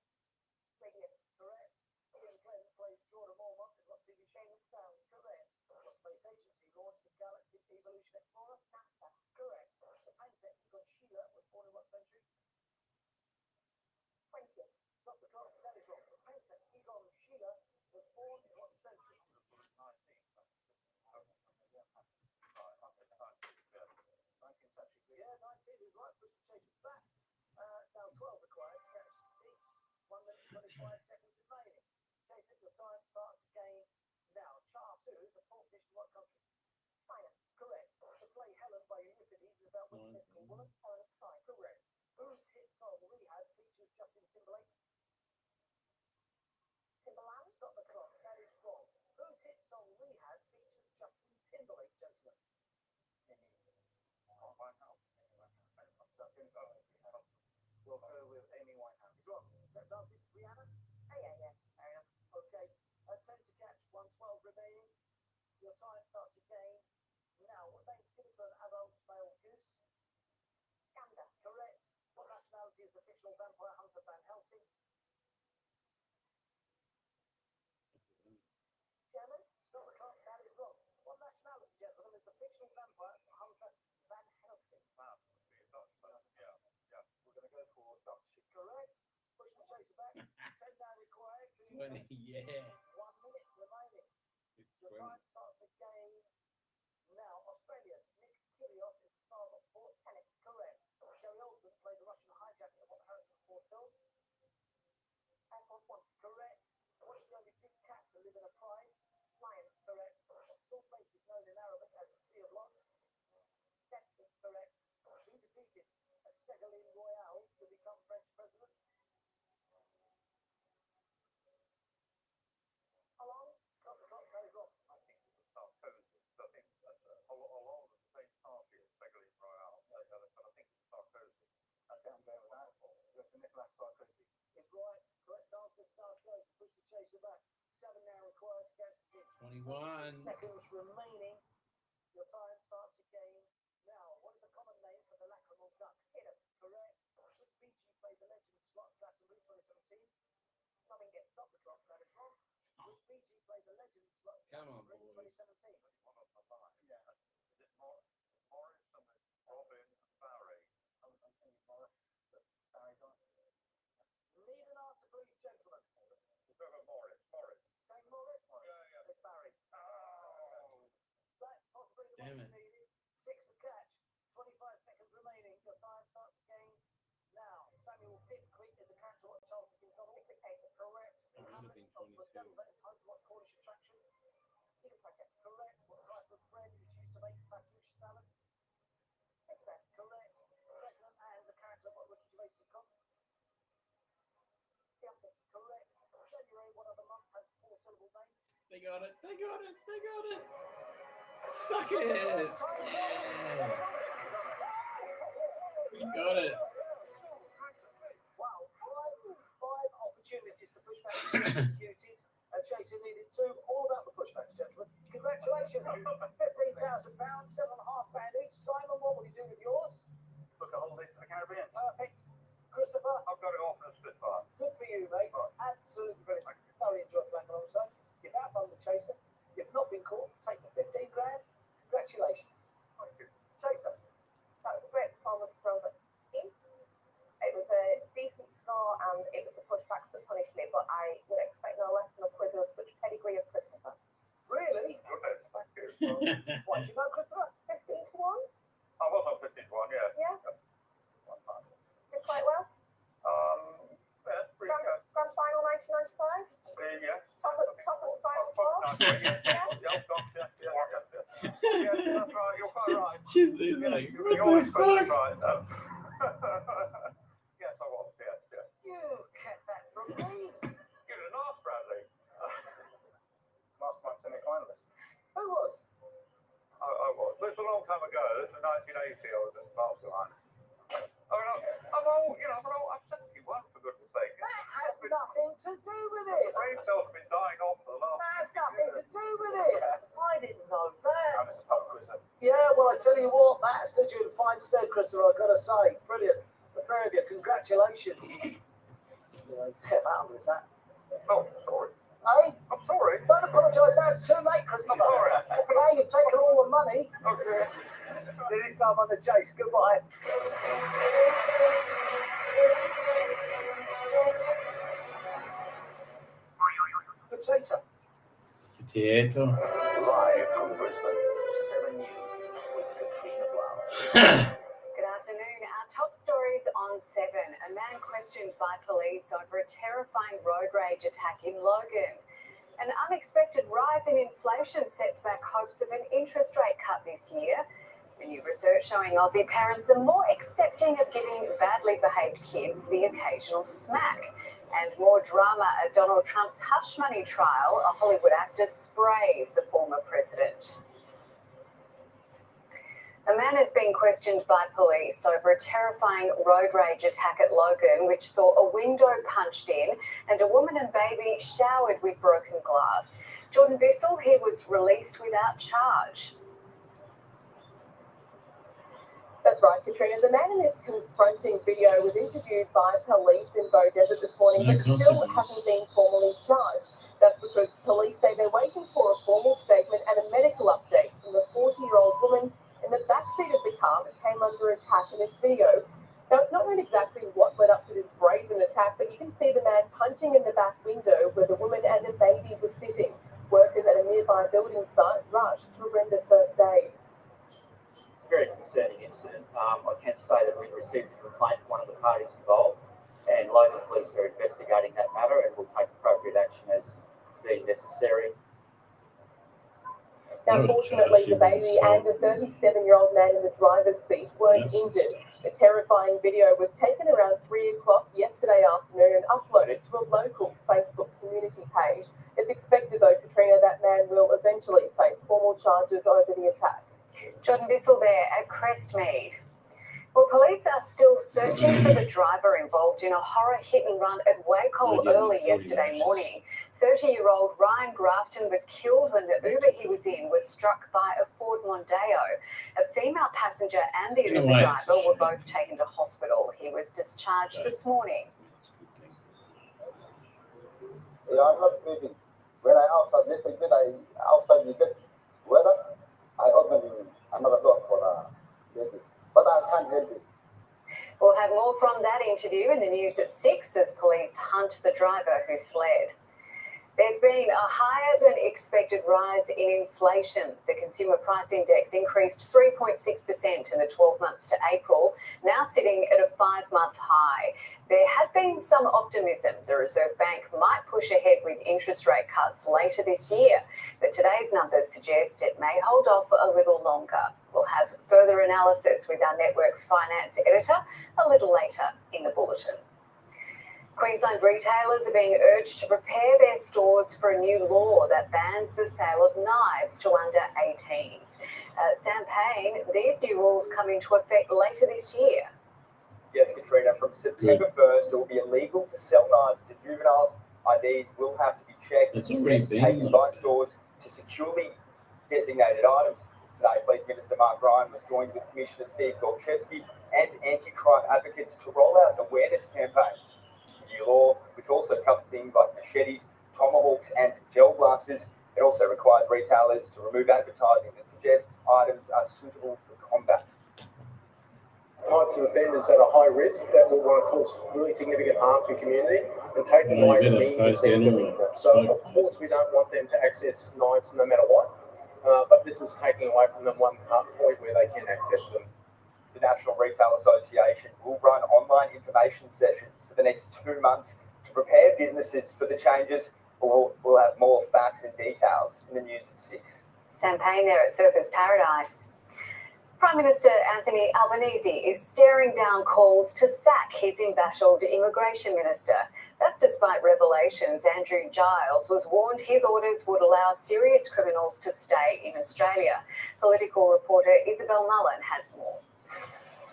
Radius. Correct. Ian Glenn plays Jordan Mormont in what TV show? Stone. Correct. The space agency launched the Galaxy Evolution Explorer? NASA. Correct. The painter Egon Schiele was born in what century? 20th. Stop the clock. That is wrong. The painter Egon Schiele was born in what century? 19th century. Yeah, 19 is right. Push the chaser back. Now 12 required to catch the T. 1 minute 25 seconds remaining. Chaser, your time starts again now. Char Siu is a pork dish in what country? China. Correct. The play Helen by Euripides is about which mythical woman? Helen of Troy. Correct. Whose hit song Rehab features Justin Timberlake? Timberland. Stop the clock. That is wrong. Whose hit song Rehab features Justin Timberlake, gentlemen? We'll go with Amy Winehouse. He's wrong. Let's answer this. Rihanna? Oh, yeah. Fair enough. Okay. 10 to catch, 112 remaining. Your time starts again. Now, what name's given to an adult male goose? Gander. Correct. What nationality is the fictional vampire hunter Van Helsing? German? Stop the clock. That is wrong. What nationality, gentlemen, is the fictional vampire hunter Van Helsing? We're going to go for Dutch. Is correct. Push the chaser back. 10 now required. 20, yeah. 1 minute remaining. Your time starts again now. Australia. Nick Kyrgios is the star of what sport? Tennis. Correct. Gary Oldman played the Russian hijacker of what Harrison Ford film? Air Force One. Correct. What is the only big cat to live in a pride? Lion. Correct. Salt Lake is known in Arabic as the Sea of Lot? Dead Sea. Correct. Who defeated a Ségolène Royal to become French president? How long? Stop the clock. That is wrong. I think it was Sarkozy. I think along the same party as Ségolène Royal, but I think it was Sarkozy. Okay, I'm going with that. Go for Nicolas Sarkozy. Is right. Correct answer, Sarkozy. Push the chaser back. 7 now required to catch the 21. seconds remaining. Your time starts again now. What is the common name for the lacrimal duck? Tidum. Correct. Which BG played the legend slot Glastonbury 2017? Nubbingen. Stop the clock. That is wrong. Which BG played the legend slot Come on, Glastonbury boys. 2017? One of the line. Yeah. Is it Morris and Robin and Barry? I'm thinking Morris. That's Barry Guy. Need an answer, please, gentlemen. We'll go with Morris. Say Morris? Yeah. It's Barry. Oh. That possibly the Damn one it. you needed. 6 to catch. 25 seconds remaining. Your time starts again now. Samuel Pickwick is a character of Charles Dickens novel. Pickwick Papers. Correct. It would have been 22. Denver is home to what Cornish attraction? Eden Project. Correct. What type of bread is used to make fatouche salad? Pita bread. Correct. President Anne's a character of what Ricky Gervais sitcom? The Office. Correct. January, what other month has a 4-syllable name? They got it. Suck it. Yeah. We got it. Wow, five opportunities to push back executed. And Chaser needed 2. All about the pushbacks, gentlemen. Congratulations. £15,000, £7.5 each. Simon, what will you do with yours? Look at holidays to the Caribbean. Perfect. Christopher, I've got to go off in a Spitfire. good for you, mate. Absolutely brilliant. Thoroughly enjoyed playing alongside. You've outdone the Chaser. You've not been caught. Take the 15 grand. Congratulations. Thank you. Chaser. That was a great performance from him. It was a decent score and it was the pushbacks that punished me, but I would expect no less from a quizzer of such pedigree as Christopher. Really? Goodness, thank you. What, do you know, Christopher? 15 to 1? I was on 15 to 1, yeah. Yeah. One time. Did quite well. Yeah, pretty good. Grand final 1995? Yes. Top of the final four? Yeah, that's right. You're quite right. She's You like, always what the got it fuck? right. Yes, I was. Yes. You kept that from me. You didn't ask, Bradley. Mastermind semi-finalist. Who was? I was. But it's a long time ago. you feel as a mastermind? I mean, I'm all, I'm an old upset you one, for goodness sake. That has nothing to do with it. Brain cells have been dying off for the last. That has nothing to do with it. I didn't know that. I'm just a pub quizzer. Yeah, well, I tell you what, that stood you in fine stead, Christopher, I've got to say. Brilliant. The pair of you, congratulations. Get out, is that? Oh, sorry. Hey, I'm sorry. don't apologise now, it's too late, Christopher. I'm sorry. Now you've taken all the money. Okay. See you next time on The Chase. Goodbye. Potato. Potato. Live from Brisbane, 7 News with Katrina Blau. Good afternoon. Our top stories on 7. A man questioned by police over a terrifying road rage attack in Logan. An unexpected rise in inflation sets back hopes of an interest rate cut this year. The new research showing Aussie parents are more accepting of giving badly behaved kids the occasional smack. And more drama at Donald Trump's hush money trial. A Hollywood actor sprays the former president. A man is being questioned by police over a terrifying road rage attack at Logan, which saw a window punched in and a woman and baby showered with broken glass. Jordan Bissell, he was released without charge. That's right, Katrina. The man in this confronting video was interviewed by police in Beaudesert this morning, but still hasn't been formally charged. That's because police say they're waiting for a formal statement and a medical update from the 40-year-old woman in the backseat of the car that came under attack in this video. Now, it's not known exactly what led up to this brazen attack, but you can see the man punching in the back window where the woman and the baby were sitting. Workers at a nearby building site rushed to render first aid. Very concerning incident. I can say that we've received a complaint from one of the parties involved, and local police are investigating that matter and will take appropriate action as deemed necessary. Now, fortunately, the baby and the 37-year-old man in the driver's seat weren't injured. The terrifying video was taken around 3 o'clock yesterday afternoon and uploaded to a local Facebook community page. It's expected, though, Katrina, that man will eventually face formal charges over the attack. Jordan Bissell there at Crestmead. Well, police are still searching for the driver involved in a horror hit and run at Wacol early yesterday morning. 30-year-old Ryan Grafton was killed when the Uber he was in was struck by a Ford Mondeo. A female passenger and the Uber driver were both taken to hospital. He was discharged this morning. Yeah, I'm not sleeping. When I outside this bed, outside the bed weather, I open another door for the baby. But I can't help it. We'll have more from that interview in the news at 6 as police hunt the driver who fled. There's been a higher than expected rise in inflation. The consumer price index increased 3.6% in the 12 months to April, now sitting at a 5-month high. There had been some optimism the Reserve Bank might push ahead with interest rate cuts later this year, but today's numbers suggest it may hold off a little longer. We'll have further analysis with our network finance editor a little later in the bulletin. Queensland retailers are being urged to prepare their stores for a new law that bans the sale of knives to under 18s. Sam Payne, these new rules come into effect later this year. Yes, Katrina, from September 1st, it will be illegal to sell knives to juveniles. IDs will have to be checked and steps taken by stores to securely designated items. Today, Police Minister Mark Ryan was joined with Commissioner Steve Golchevsky and anti-crime advocates to roll out an awareness campaign. New law, which also covers things like machetes, tomahawks, and gel blasters. It also requires retailers to remove advertising that suggests items are suitable for combat. Types of offenders that are high risk that will want to cause really significant harm to the community and taking away the means of them doing that. So, of course, we don't want them to access knives no matter what, but this is taking away from them one point where they can access them. The National Retail Association will run online information sessions for the next 2 months to prepare businesses for the changes. We'll have more facts and details in the news at 6. Sam Payne there at Surfers Paradise. Prime Minister Anthony Albanese is staring down calls to sack his embattled immigration minister. That's despite revelations Andrew Giles was warned his orders would allow serious criminals to stay in Australia. Political reporter Isabel Mullen has more.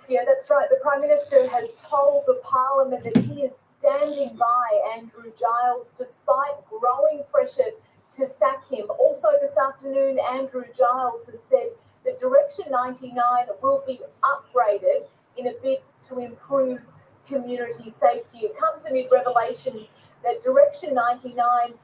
Yeah, that's right. The Prime Minister has told the Parliament that he is standing by Andrew Giles despite growing pressure to sack him. Also this afternoon, Andrew Giles has said that Direction 99 will be upgraded in a bid to improve community safety. It comes amid revelations that Direction 99,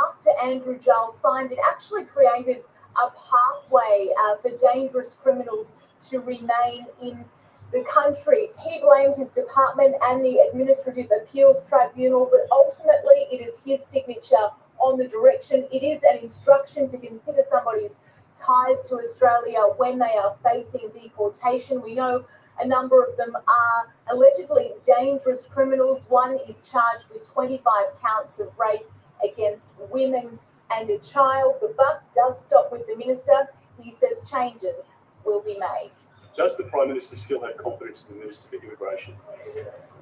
after Andrew Giles signed it, actually created a pathway for dangerous criminals to remain in the country. He blamed his department and the Administrative Appeals Tribunal, but ultimately it is his signature on the direction. It is an instruction to consider somebody's ties to Australia when they are facing deportation. We know a number of them are allegedly dangerous criminals. One is charged with 25 counts of rape against women and a child. The buck does stop with the minister. He says changes will be made. Does the Prime Minister still have confidence in the Minister for Immigration?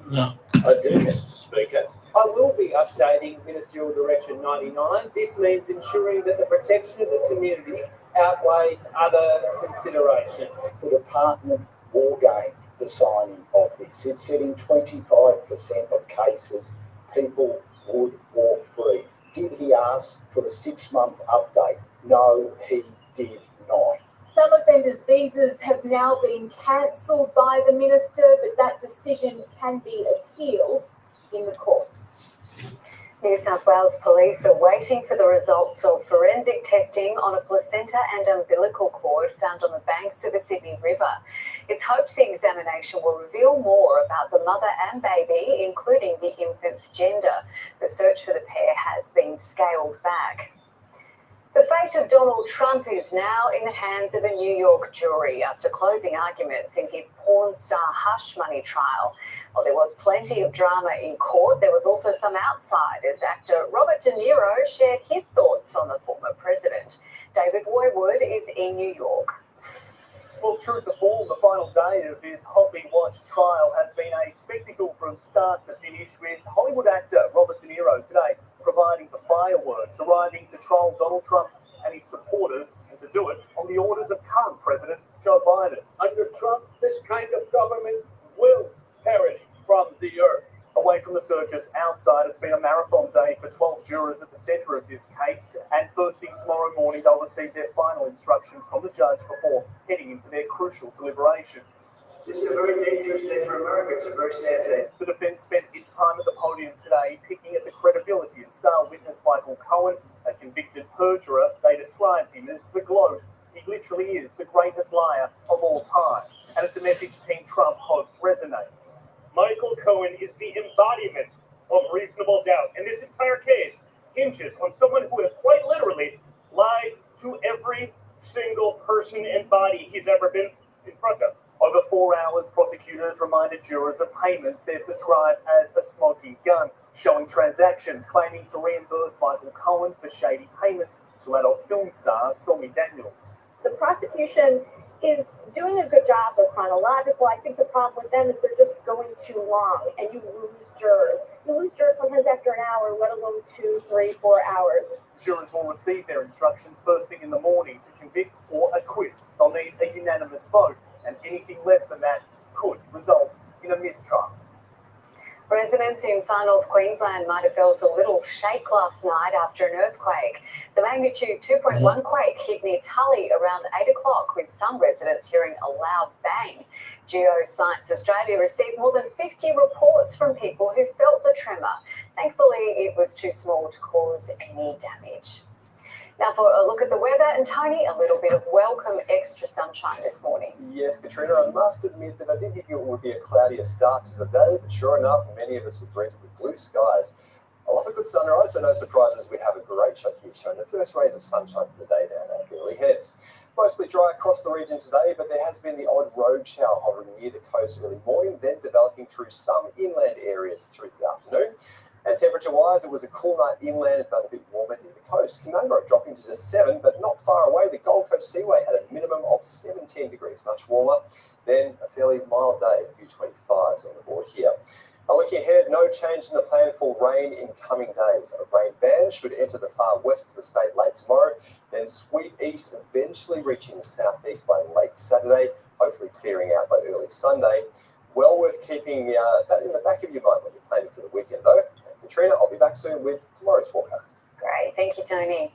No. I do, Mr. Speaker. I will be updating Ministerial Direction 99. This means ensuring that the protection of the community outweighs other considerations. The department wargamed the signing of this. It said in 25% of cases, people would walk free. Did he ask for the 6-month update? No, he did not. Some offenders' visas have now been cancelled by the minister, but that decision can be appealed in the courts. New South Wales Police are waiting for the results of forensic testing on a placenta and umbilical cord found on the banks of the Sydney River. It's hoped the examination will reveal more about the mother and baby, including the infant's gender. The search for the pair has been scaled back. The fate of Donald Trump is now in the hands of a New York jury after closing arguments in his porn star hush money trial. While there was plenty of drama in court, there was also some outside as actor Robert De Niro shared his thoughts on the former president. David Woywood is in New York. Well, true to form, the final day of this hotly watched trial has been a spectacle from start to finish, with Hollywood actor Robert De Niro today providing the fireworks, arriving to trial Donald Trump and his supporters, and to do it on the orders of current President Joe Biden. Under Trump, this kind of government will perish from the earth. Away from the circus, outside, it's been a marathon day for 12 jurors at the centre of this case, and first thing tomorrow morning they'll receive their final instructions from the judge before heading into their crucial deliberations. This is a very dangerous day for America. It's a very sad day. The defence spent its time at the podium today picking at the credibility of star witness Michael Cohen, a convicted perjurer. They described him as the gloat. He literally is the greatest liar of all time, and it's a message Team Trump hopes resonates. Michael Cohen is the embodiment of reasonable doubt, and this entire case hinges on someone who has quite literally lied to every single person and body he's ever been in front of. Over 4 hours, prosecutors reminded jurors of payments they've described as a smoking gun, showing transactions claiming to reimburse Michael Cohen for shady payments to adult film star Stormy Daniels. The prosecution is doing a good job of chronological. I think the problem with them is they're just going too long, and you lose jurors. You lose jurors sometimes after an hour, let alone 2, 3, 4 hours. Jurors will receive their instructions first thing in the morning to convict or acquit. They'll need a unanimous vote, and anything less than that could result in a mistrial. Residents in far north Queensland might have felt a little shake last night after an earthquake. The magnitude 2.1 quake hit near Tully around 8 o'clock, with some residents hearing a loud bang. Geoscience Australia received more than 50 reports from people who felt the tremor. Thankfully, it was too small to cause any damage. Now for a look at the weather, and Tony, a little bit of welcome extra sunshine this morning. Yes, Katrina, I must admit that I did think it would be a cloudier start to the day, but sure enough, many of us were greeted with blue skies. I love a good sunrise, so no surprises, we have a great shot here showing the first rays of sunshine for the day down our early heads. Mostly dry across the region today, but there has been the odd road shower hovering near the coast early morning, then developing through some inland areas through the afternoon. And temperature-wise, it was a cool night inland, but a bit warmer near the coast. Canberra dropping to just 7, but not far away. The Gold Coast Seaway had a minimum of 17 degrees, much warmer. Then a fairly mild day, a few 25s on the board here. Now looking ahead, no change in the plan for rain in coming days. A rain band should enter the far west of the state late tomorrow, then sweep east, eventually reaching the southeast by late Saturday, hopefully clearing out by early Sunday. Well worth keeping that in the back of your mind when you're planning for the weekend, though. Katrina, I'll be back soon with tomorrow's forecast. Great, thank you, Tony.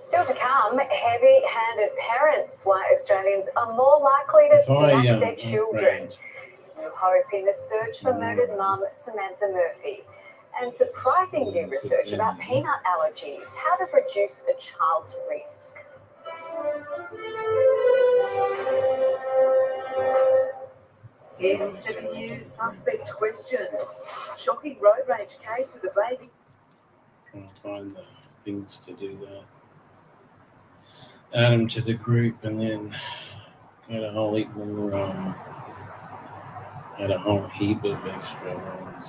Still to come, heavy-handed parents, why Australians are more likely to smack their children. New hope in the search for murdered mum Samantha Murphy. And surprising new research about peanut allergies, how to reduce a child's risk. In 7 News, suspect questioned. Shocking road rage case with a baby. Trying to find the things to do that. Add them to the group and then add a whole heap more, add a whole heap of extra ones.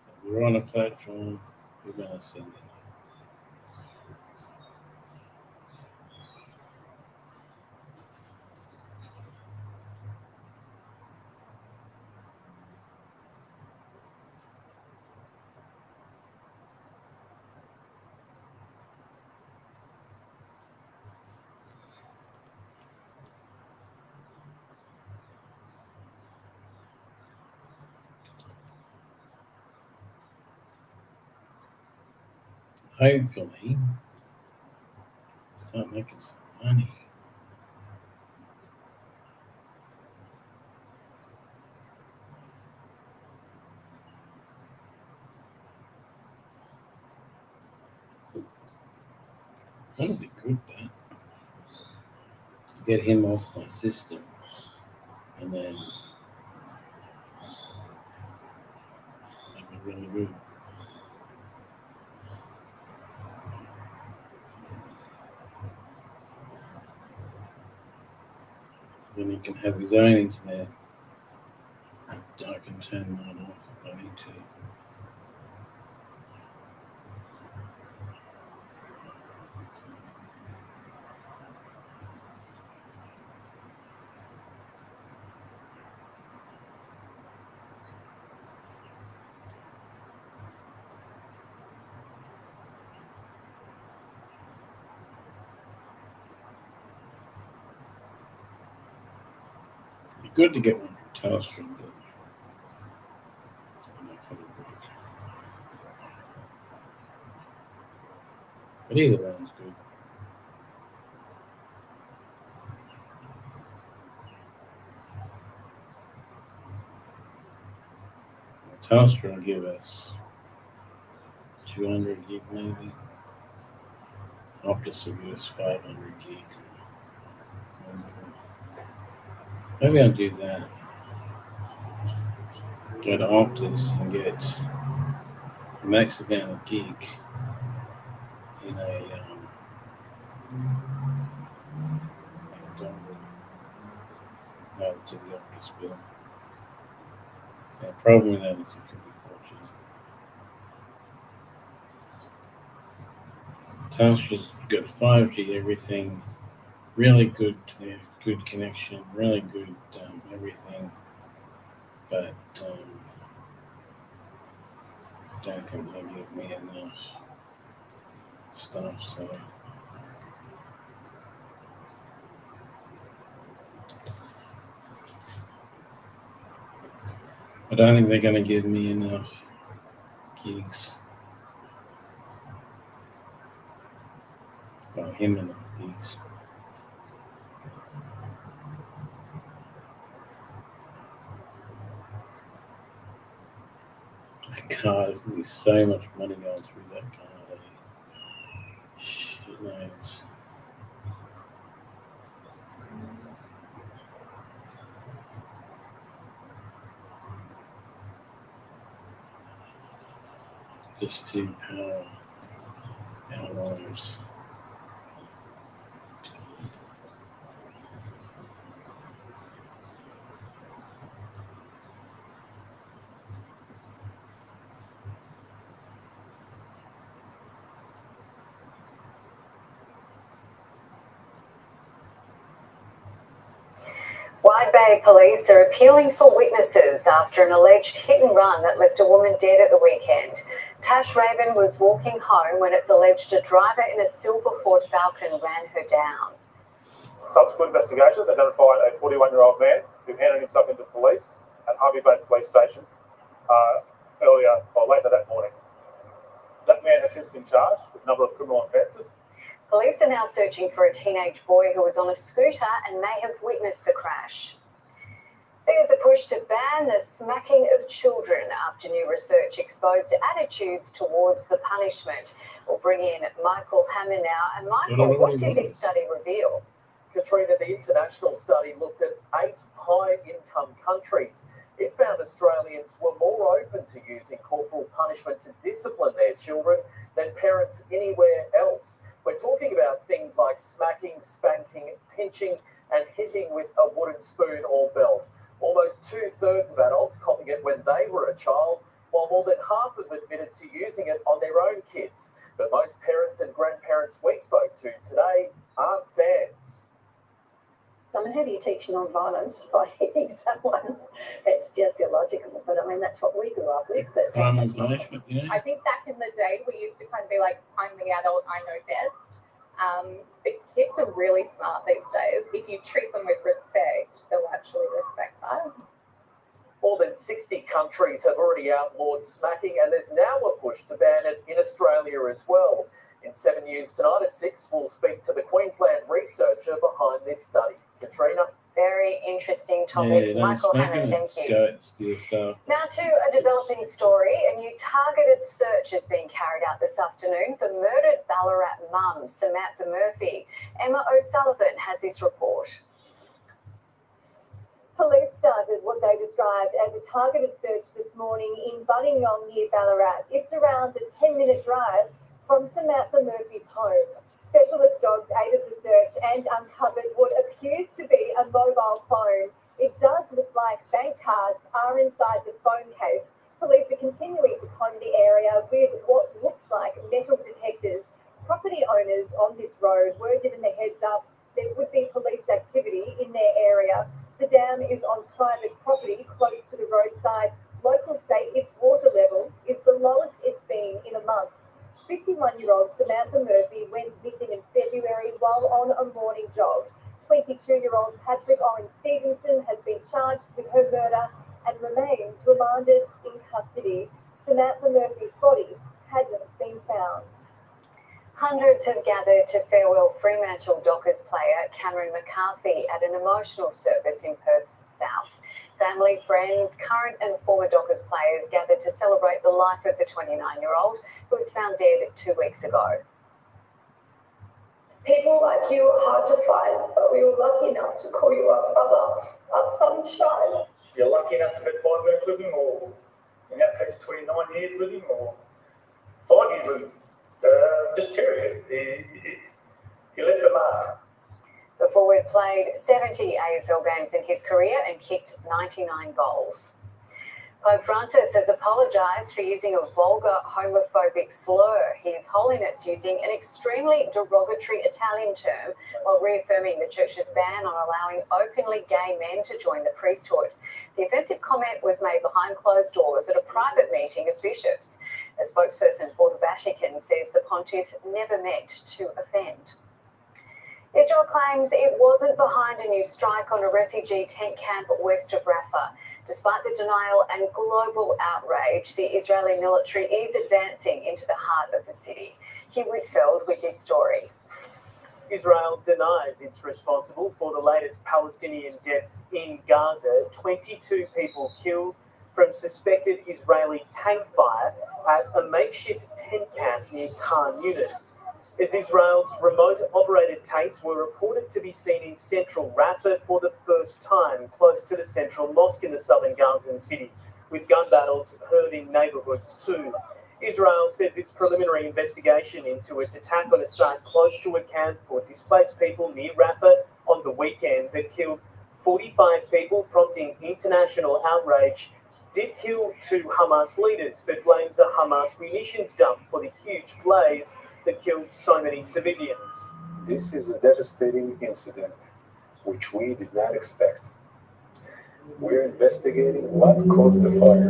So we're on a platform, we're going to send it. Hopefully, start making some money. That'll be good, that. Get him off my system. And then that'll be really good. Then he can have his own internet. I can turn mine off if I need to. It'd be good to get one from Telstra, but I'm not going to work. But either one's good. Telstra will give us 200 gig maybe. Optus will give us 500 gig. Maybe I'll do that. Go to Optus and get the max amount of gig in a dongle added to the Optus bill. The problem with that is it can be fortunate. Telstra's got 5G, everything, really good, good connection, really good everything, but don't think they give me enough stuff, so I don't think they're going to give me enough gigs. Well, him enough gigs. That card is going to be so much money going through that card. Shit knows. Just to power our lives. Wide Bay police are appealing for witnesses after an alleged hit and run that left a woman dead at the weekend. Tash Raven was walking home when it's alleged a driver in a silver Ford Falcon ran her down. Subsequent investigations identified a 41-year-old man who handed himself into police at Harvey Bay Police Station later that morning. That man has since been charged with a number of criminal offences. Police are now searching for a teenage boy who was on a scooter and may have witnessed the crash. There's a push to ban the smacking of children after new research exposed attitudes towards the punishment. We'll bring in Michael Hammer now. And Michael, what did this study reveal? Katrina, the international study looked at 8 high-income countries. It found Australians were more open to using corporal punishment to discipline their children than parents anywhere else. We're talking about things like smacking, spanking, pinching, and hitting with a wooden spoon or belt. Almost 2/3 of adults copied it when they were a child, while more than half have admitted to using it on their own kids. But most parents and grandparents we spoke to today aren't fans. So, I mean, how do you teach non-violence by hitting someone? It's just illogical. But I mean, that's what we grew up with. But crime and punishment, you know? I think back in the day, we used to kind of be like, I'm the adult, I know best. But kids are really smart these days. If you treat them with respect, they'll actually respect that. More than 60 countries have already outlawed smacking, and there's now a push to ban it in Australia as well. In 7 News tonight at 6, we'll speak to the Queensland researcher behind this study. Katrina? Very interesting topic. Michael Hammer, thank you. Now to a developing story. A new targeted search is being carried out this afternoon for murdered Ballarat mum Samantha Murphy. Emma O'Sullivan has this report. Police started what they described as a targeted search this morning in Bunningyong near Ballarat. It's around a 10-minute drive from Samantha Murphy's home. Specialist dogs aided the search and uncovered what appears to be a mobile phone. It does look like bank cards are inside the phone case. Police are continuing to comb the area with what looks like metal detectors. Property owners on this road were given the heads up there would be police activity in their area. The dam is on private property close to the roadside. Locals say its water level is the lowest it's been in a month. 51-year-old Samantha Murphy went missing in February while on a morning jog. 22-year-old Patrick Owen Stevenson has been charged with her murder and remains remanded in custody. Samantha Murphy's body hasn't been found. Hundreds have gathered to farewell Fremantle Dockers player Cameron McCarthy at an emotional service in Perth's south. Family, friends, current and former Dockers players gathered to celebrate the life of the 29-year-old who was found dead 2 weeks ago. People like you are hard to find, but we were lucky enough to call you our brother, our sunshine. You're lucky enough to have 5 minutes with him, or in that case 29 years with him, or 5 years with him. Just terrific. He left a mark. The forward played 70 AFL games in his career and kicked 99 goals. Pope Francis has apologised for using a vulgar homophobic slur. His Holiness using an extremely derogatory Italian term while reaffirming the Church's ban on allowing openly gay men to join the priesthood. The offensive comment was made behind closed doors at a private meeting of bishops. A spokesperson for the Vatican says the pontiff never meant to offend. Israel claims it wasn't behind a new strike on a refugee tent camp west of Rafah. Despite the denial and global outrage, the Israeli military is advancing into the heart of the city. Hugh Whitfield with this story. Israel denies it's responsible for the latest Palestinian deaths in Gaza. 22 people killed from suspected Israeli tank fire at a makeshift tent camp near Khan Yunis. As Israel's remote-operated tanks were reported to be seen in central Rafah for the first time, close to the central mosque in the southern Gazan city, with gun battles heard in neighbourhoods too. Israel says its preliminary investigation into its attack on a site close to a camp for displaced people near Rafah on the weekend that killed 45 people, prompting international outrage, did kill 2 Hamas leaders, but blames a Hamas munitions dump for the huge blaze that killed so many civilians. This is a devastating incident, which we did not expect. We're investigating what caused the fire.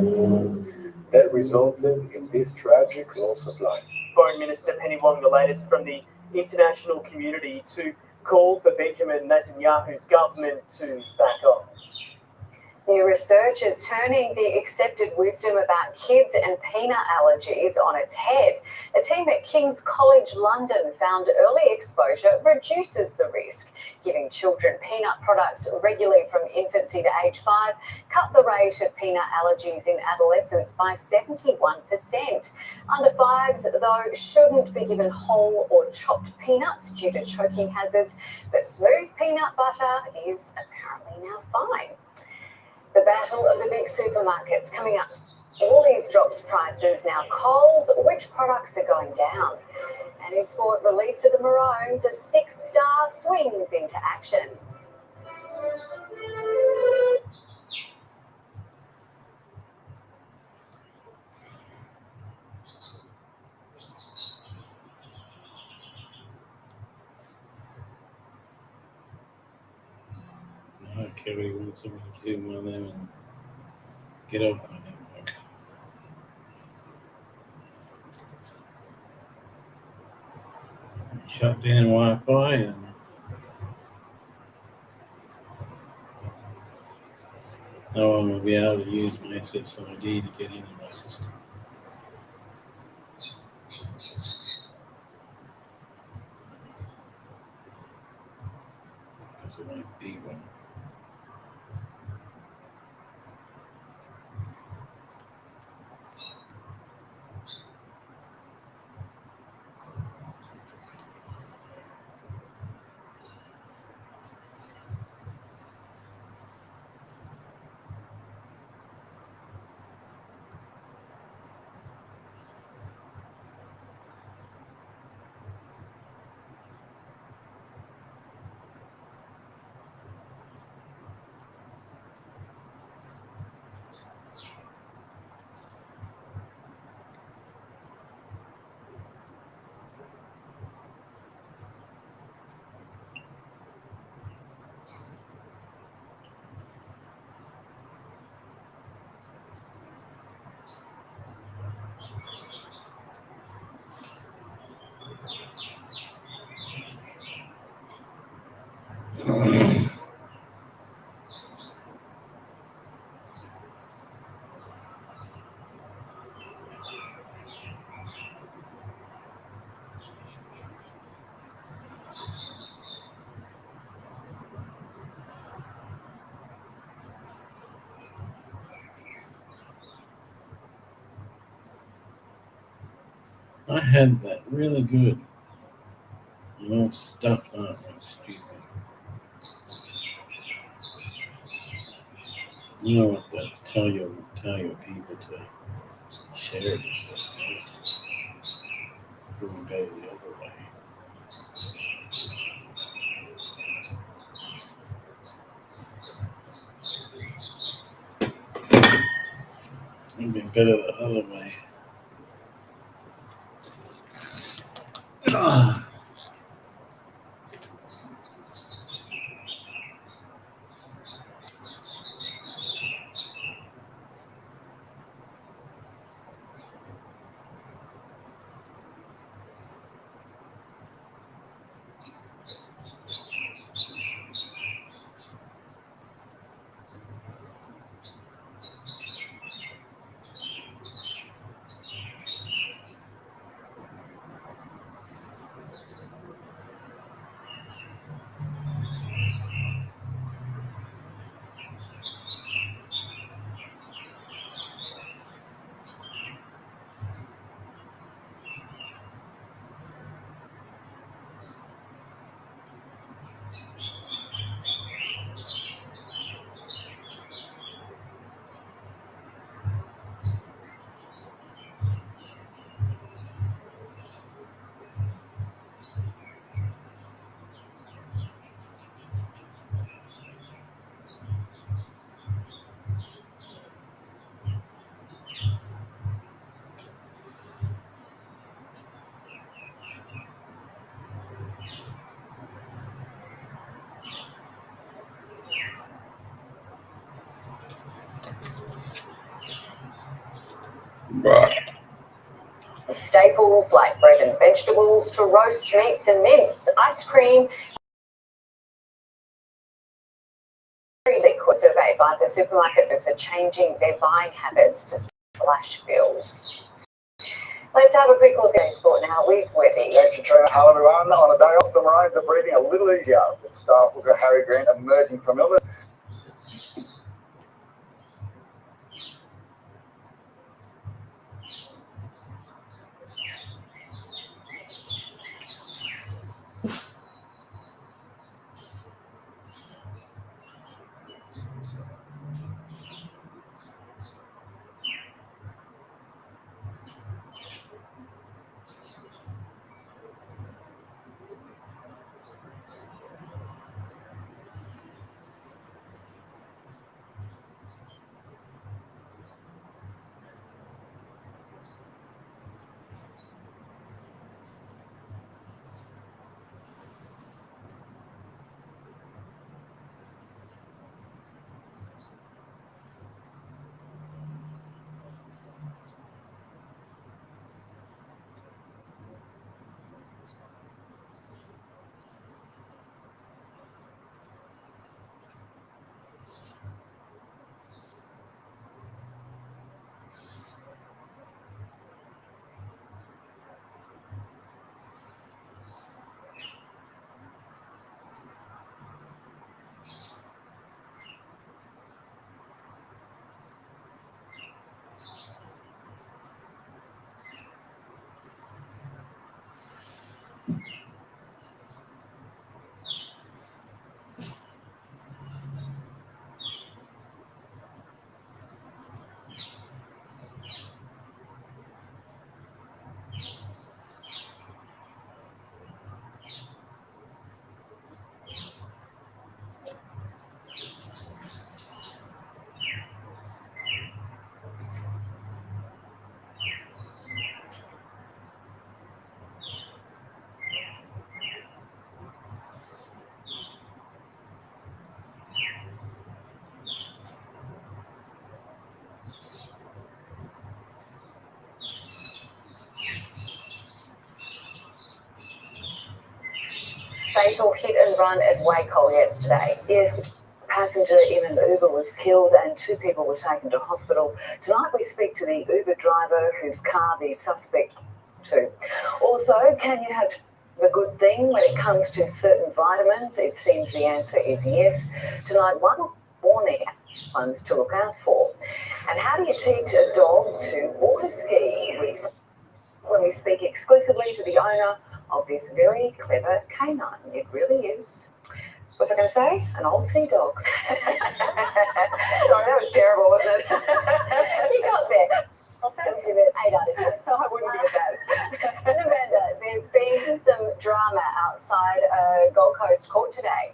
that resulted in this tragic loss of life. Foreign Minister Penny Wong, the latest from the international community to call for Benjamin Netanyahu's government to back off. New research is turning the accepted wisdom about kids and peanut allergies on its head. A team at King's College London found early exposure reduces the risk. Giving children peanut products regularly from infancy to age 5 cut the rate of peanut allergies in adolescents by 71%. Under 5s, though, shouldn't be given whole or chopped peanuts due to choking hazards, but smooth peanut butter is apparently now fine. The battle of the big supermarkets coming up. Woolies drops prices, now Coles. Which products are going down? And in sport relief for the Maroons, a 6-star swings into action. Okay, we want someone to do one of them and get off my network. Shut down Wi-Fi and no one will be able to use my SSID to get into my system. Because it won't be one. I had that really good. You know, stuff not like stupid. You know what to tell your people to share this stuff. We will go the other way. It'd be better the other way. Staples like bread and vegetables to roast meats and mince, ice cream. Liquid survey by the supermarkets are changing their buying habits to slash bills. Let's have a quick look at sport now with Wetty. Thanks, Katrina. Hello, everyone. On a day off, the Maroons are breathing a little easier with staff hooker Harry Grant emerging from illness. Fatal hit and run at Wacol yesterday. Yes, a passenger in an Uber was killed and 2 people were taken to hospital. Tonight we speak to the Uber driver whose car the suspect to. Also, can you have a good thing when it comes to certain vitamins? It seems the answer is yes. Tonight, one warning ones to look out for. And how do you teach a dog to water ski? When we speak exclusively to the owner of this very clever canine. It really is. What was I going to say? An old sea dog. Sorry, that was terrible, wasn't it? You got there. I'll give it 8 out of 10. No, I wouldn't give it that. And Amanda, there's been some drama outside a Gold Coast court today.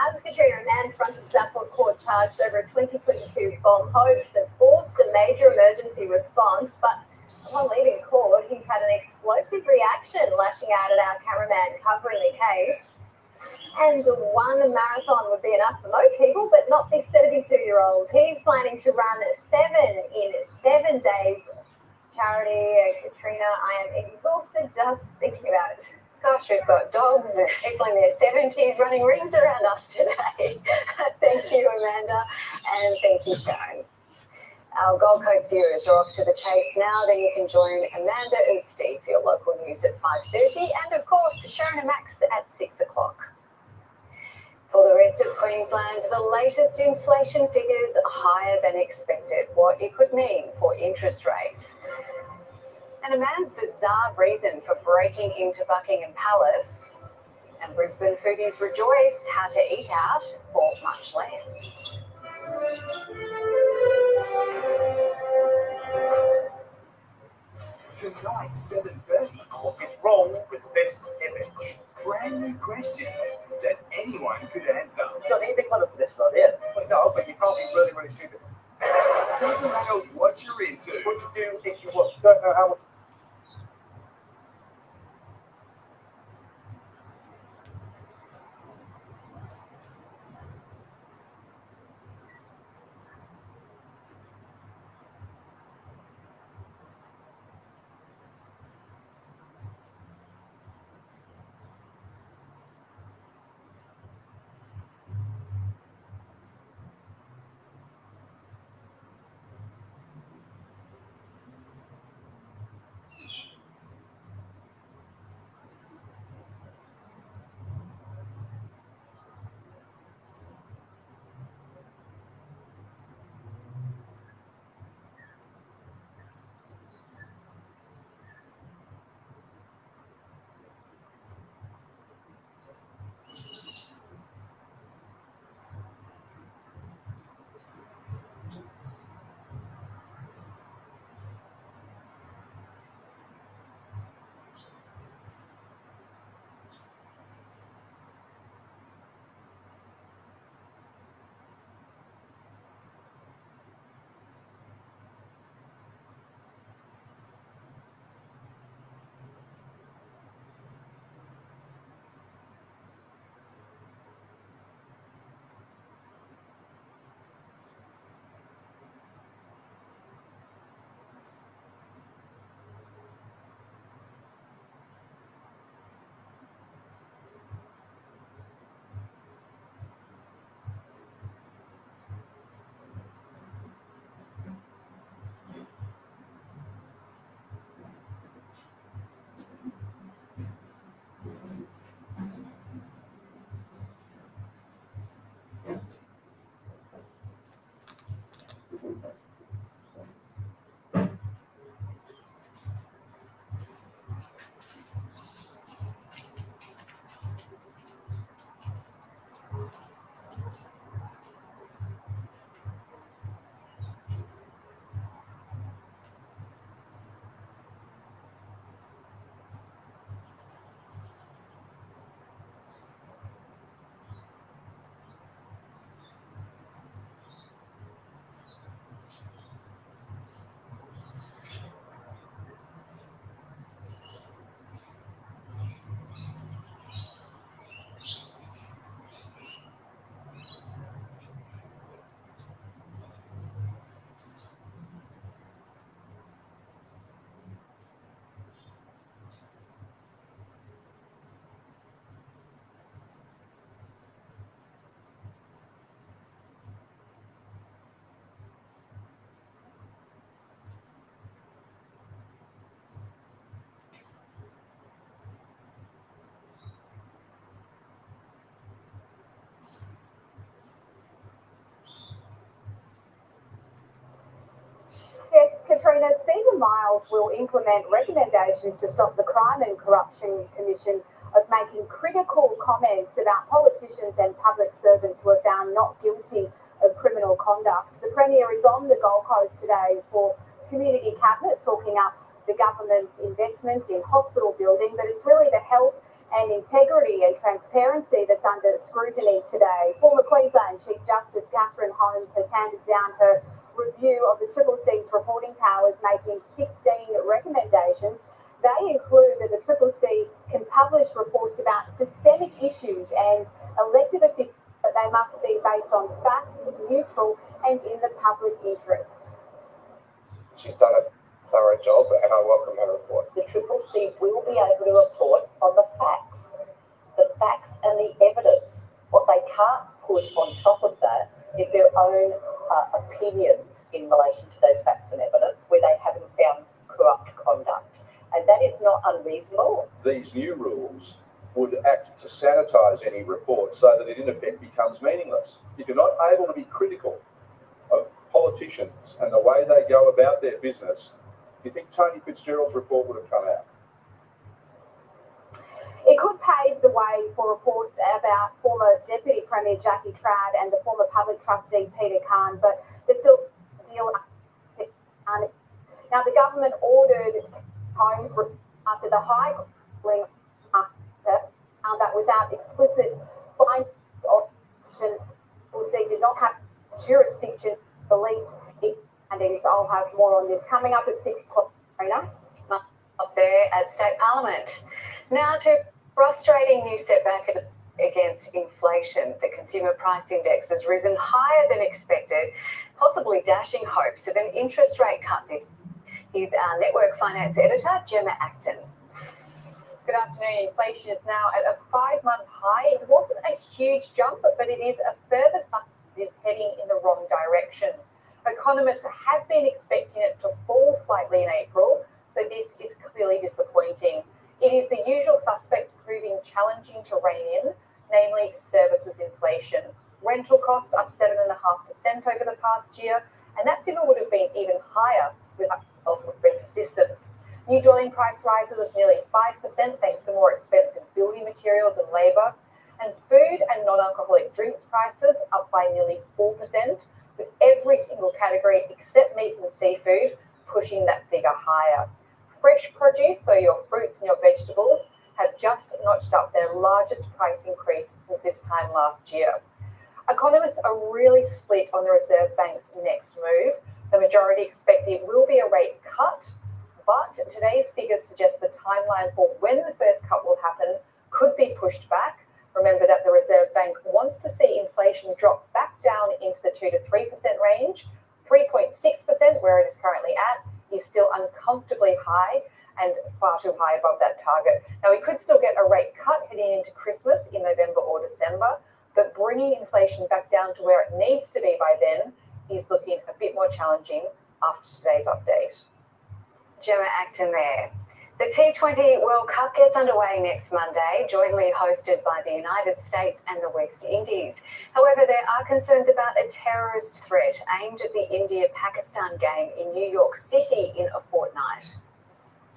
As Katrina, a man fronted Southport Court charged over a 2022 bomb hoax that forced a major emergency response, but upon leaving court, he's had an explosive reaction, lashing out at our cameraman covering the case. And one marathon would be enough for most people, but not this 72-year-old. He's planning to run 7 in 7 days. Charity, Katrina, I am exhausted just thinking about it. Gosh, we've got dogs and people in their 70s running rings around us today. Thank you, Amanda, and thank you, Sharon. Our Gold Coast viewers are off to the chase now. Then you can join Amanda and Steve for your local news at 5:30, and of course Sharon and Max at 6 o'clock. For the rest of Queensland, the latest inflation figures are higher than expected. What it could mean for interest rates. And a man's bizarre reason for breaking into Buckingham Palace. And Brisbane foodies rejoice how to eat out for much less. Tonight, 7:30. What is wrong with this image? Brand new questions that anyone could answer. You don't need to be clever for this, though, yeah. But no, but you can't be really, really stupid. Doesn't matter what you're into. What you do if you don't know how much. Stephen Miles will implement recommendations to stop the Crime and Corruption Commission of making critical comments about politicians and public servants who are found not guilty of criminal conduct. The Premier is on the Gold Coast today for Community Cabinet, talking up the government's investment in hospital building, but it's really the health and integrity and transparency that's under scrutiny today. Former Queensland Chief Justice Catherine Holmes has handed down her review of the CCC's reporting powers, making 16 recommendations. They include that the CCC can publish reports about systemic issues and elected officials, but they must be based on facts, neutral, and in the public interest. She's done a thorough job, and I welcome her report. The CCC will be able to report on the facts and the evidence. What they can't put on top of that is their own opinions in relation to those facts and evidence where they haven't found corrupt conduct. And that is not unreasonable. These new rules would act to sanitise any report so that it in effect becomes meaningless. If you're not able to be critical of politicians and the way they go about their business, do you think Tony Fitzgerald's report would have come out? It could pave the way for reports about former Deputy Premier Jackie Trad and the former public trustee Peter Khan, but there's still a deal. Now, the government ordered homes after the High Court found that without explicit findings, did not have jurisdiction to release findings. I'll have more on this coming up at 6 o'clock. Up there at State Parliament. Now to frustrating new setback against inflation. The consumer price index has risen higher than expected, possibly dashing hopes of an interest rate cut. Here's our network finance editor, Gemma Acton. Good afternoon. Inflation is now at a 5-month high. It wasn't a huge jump, but it is a further sign that it is heading in the wrong direction. Economists have been expecting it to fall slightly in April, so this is clearly disappointing. It is the usual suspects proving challenging to rein in, namely services inflation. Rental costs up 7.5% over the past year, and that figure would have been even higher without rent assistance. New dwelling price rises of nearly 5% thanks to more expensive building materials and labour, and food and non-alcoholic drinks prices up by nearly 4%, with every single category except meat and seafood pushing that figure higher. Fresh produce, so your fruits and your vegetables, have just notched up their largest price increase since this time last year. Economists are really split on the Reserve Bank's next move. The majority expect it will be a rate cut, but today's figures suggest the timeline for when the first cut will happen could be pushed back. Remember that the Reserve Bank wants to see inflation drop back down into the 2 to 3% range. 3.6%, where it is currently at, is still uncomfortably high and far too high above that target. Now, we could still get a rate cut heading into Christmas in November or December, but bringing inflation back down to where it needs to be by then is looking a bit more challenging after today's update. Gemma Acton there. The T20 World Cup gets underway next Monday, jointly hosted by the United States and the West Indies. However, there are concerns about a terrorist threat aimed at the India-Pakistan game in New York City in a fortnight.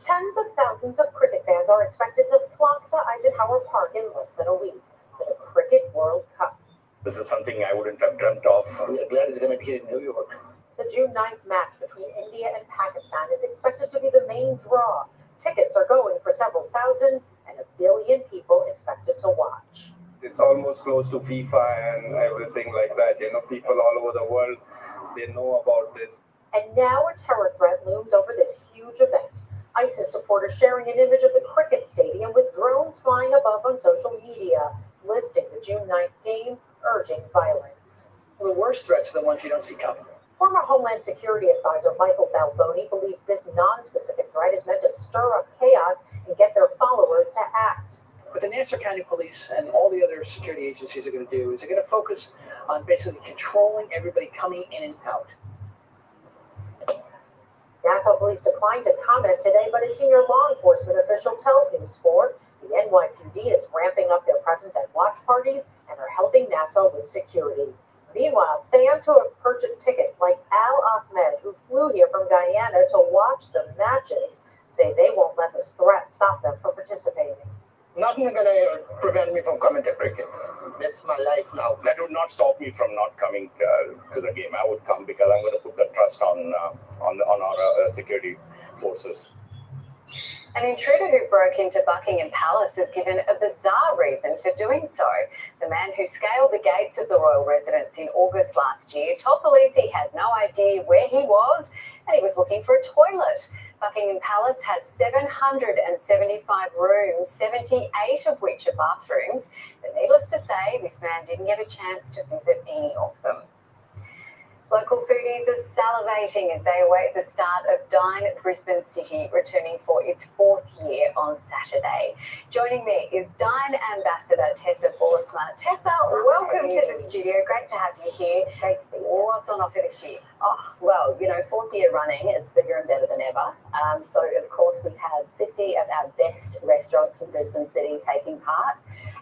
Tens of thousands of cricket fans are expected to flock to Eisenhower Park in less than a week for the Cricket World Cup. This is something I wouldn't have dreamt of. We're glad it's going to be here in New York. The June 9th match between India and Pakistan is expected to be the main draw. Tickets are going for several thousands and 1 billion people expected to watch. It's almost close to FIFA and everything like that. You know, people all over the world, they know about this. And now a terror threat looms over this huge event. ISIS supporters sharing an image of the cricket stadium with drones flying above on social media, listing the June 9th game, urging violence. Well, the worst threats are the ones you don't see coming. Former Homeland Security Advisor Michael Balboni believes this non-specific threat is meant to stir up chaos and get their followers to act. What the Nassau County Police and all the other security agencies are going to do is they're going to focus on basically controlling everybody coming in and out. Nassau Police declined to comment today, but a senior law enforcement official tells News 4 the NYPD is ramping up their presence at watch parties and are helping Nassau with security. Meanwhile, fans who have purchased tickets like Al Ahmed, who who flew here from Guyana to watch the matches say they won't let this threat stop them from participating. Nothing gonna prevent me from coming to cricket. That's my life now. That would not stop me from not coming to the game. I would come because I'm going to put the trust on our security forces. An intruder who broke into Buckingham Palace has given a bizarre reason for doing so. The man who scaled the gates of the royal residence in August last year told police he had no idea where he was and he was looking for a toilet. Buckingham Palace has 775 rooms, 78 of which are bathrooms. But needless to say, this man didn't get a chance to visit any of them. Local foodies are salivating as they await the start of Dine Brisbane City, returning for its 4th year on Saturday. Joining me is Dine Ambassador Tessa Borsma. Tessa, welcome to the studio. Great to have you here. It's great to be here. What's on offer this year? Oh, well, 4th year running, it's bigger and better than ever. So, of course, we have 50 of our best restaurants in Brisbane City taking part.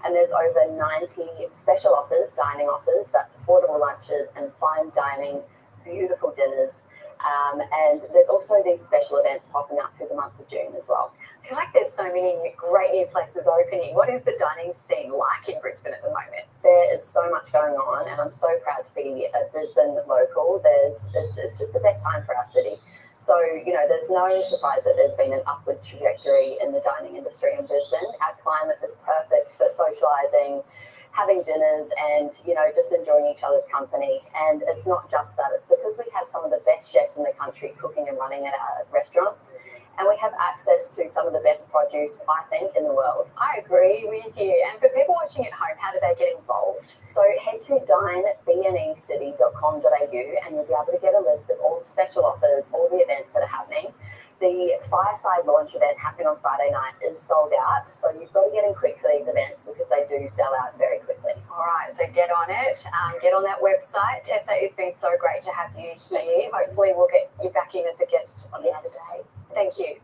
And there's over 90 special offers, dining offers. That's affordable lunches and fine dining, beautiful dinners. And there's also these special events popping up through the month of June as well. I feel like there's so many great new places opening. What is the dining scene like in Brisbane at the moment? There is so much going on, and I'm so proud to be a Brisbane local. It's just the best time for our city. So, there's no surprise that there's been an upward trajectory in the dining industry in Brisbane. Our climate is perfect for socialising, having dinners and, just enjoying each other's company. And it's not just that, it's because we have some of the best chefs in the country cooking and running at our restaurants. And we have access to some of the best produce, I think, in the world. I agree with you. And for people watching at home, how do they get involved? So head to dinebnecity.com.au and you'll be able to get a list of all the special offers, all the events that are happening. The Fireside launch event happening on Friday night is sold out, so you've got to get in quick for these events because they do sell out very quickly. All right, so get on it. Get on that website. Tessa, it's been so great to have you here. Hopefully we'll get you back in as a guest on the other day. Thank you.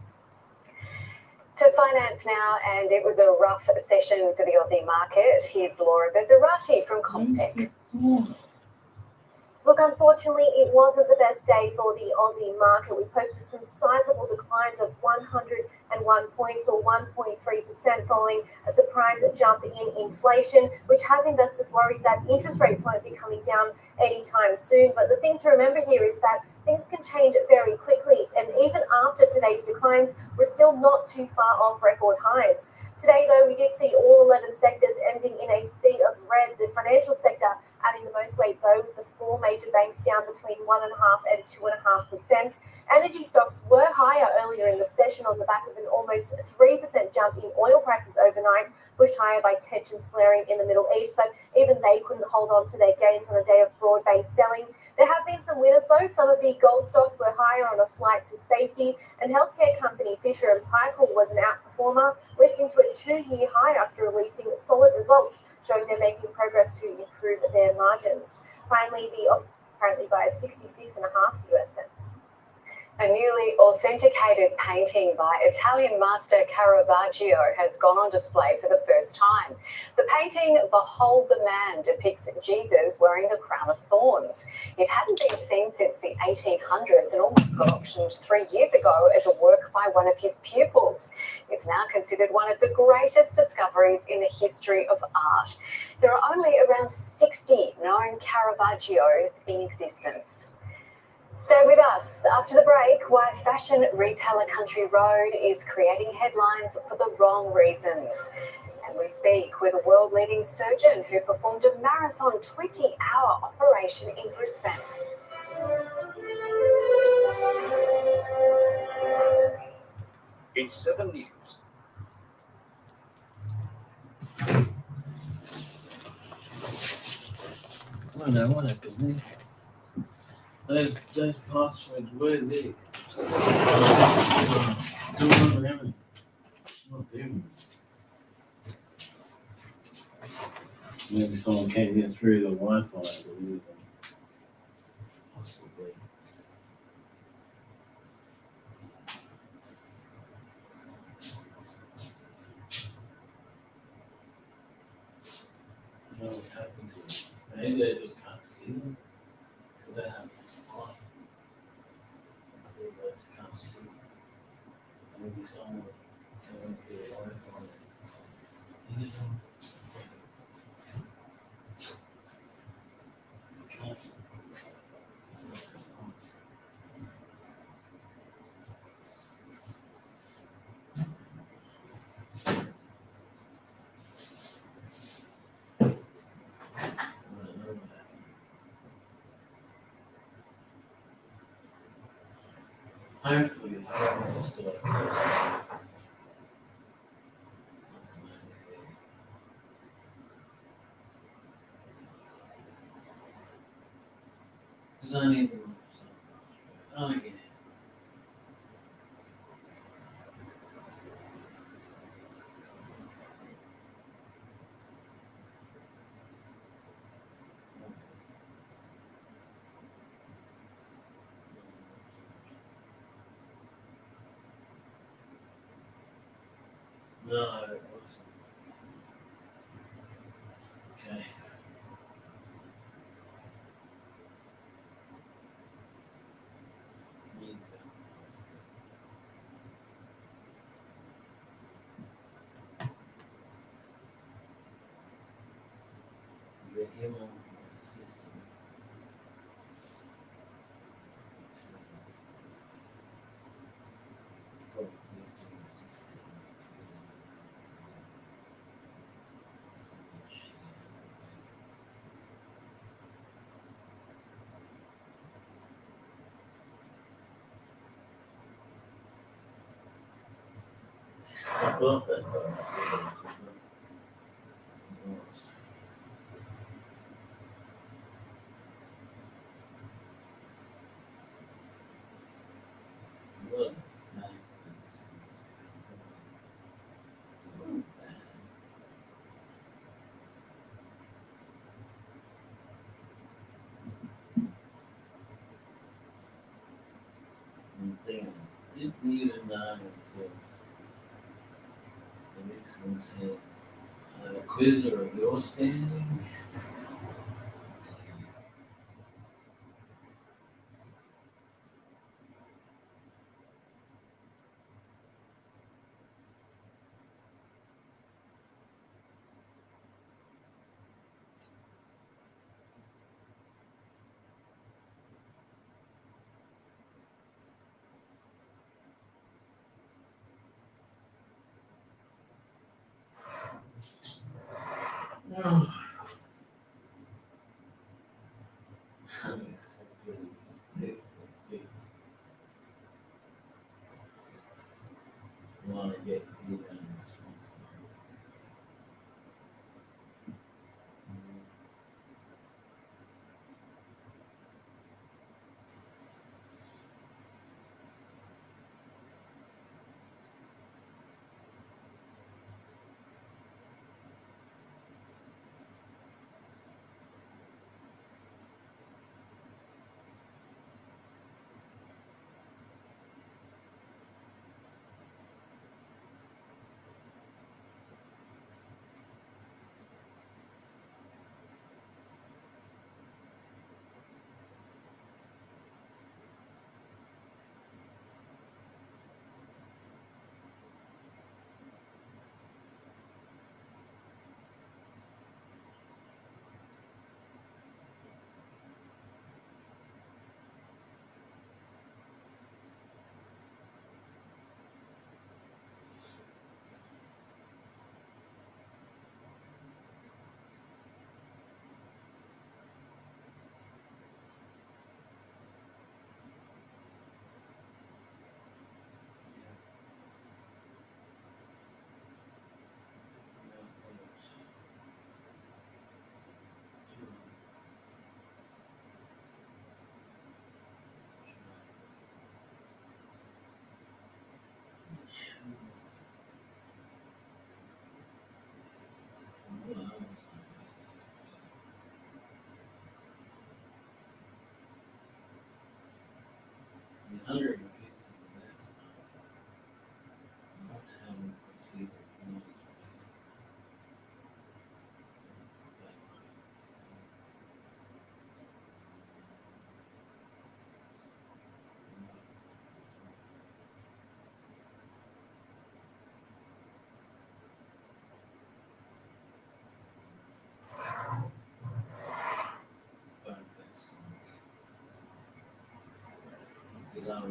To finance now, and it was a rough session for the Aussie market. Here's Laura Bezzarati from CommSec. Look, unfortunately, it wasn't the best day for the Aussie market. We posted some sizable declines of 101 points or 1.3% following a surprise jump in inflation, which has investors worried that interest rates won't be coming down anytime soon. But the thing to remember here is that things can change very quickly. And even after today's declines, we're still not too far off record highs. Today, though, we did see all 11 sectors ending in a sea of red. The financial sector adding the most weight, though, with the 4 major banks down between 1.5% and 2.5%. Energy stocks were higher earlier in the session on the back of an almost 3% jump in oil prices overnight, pushed higher by tensions flaring in the Middle East, but even they couldn't hold on to their gains on a day of broad-based selling. There have been some winners, though. Some of the gold stocks were higher on a flight to safety, and healthcare company Fisher & Paykel was an outperformer, lifting to a 2-year high after releasing solid results, showing they're making progress to improve their margins. Finally, the currently by 66.5 US cents. A newly authenticated painting by Italian master Caravaggio has gone on display for the first time. The painting, Behold the Man, depicts Jesus wearing the crown of thorns. It hadn't been seen since the 1800s and almost got auctioned 3 years ago as a work by one of his pupils. It's now considered one of the greatest discoveries in the history of art. There are only around 60 known Caravaggios in existence. Stay with us. After the break, why fashion retailer Country Road is creating headlines for the wrong reasons. And we speak with a world-leading surgeon who performed a marathon 20-hour operation in Brisbane. In 7 News. I know what happened there. Those passwords were there. Come on, Hammond. Not them. Maybe someone can't get through the Wi-Fi. Possibly. I don't know what's happened to them. Maybe they just can't see them. That happens a lot. Hopefully, I'll still because I need to look for something. Oh, yeah. No, it wasn't. Okay. Need that. Get him on the system. Probably 15 or 16. I thought that, but I said I forgot. Look, one thing I didn't even know until the next one said, a quizzer of your standing. No. Want to get you done this $150. Not having to see the noise. Yeah,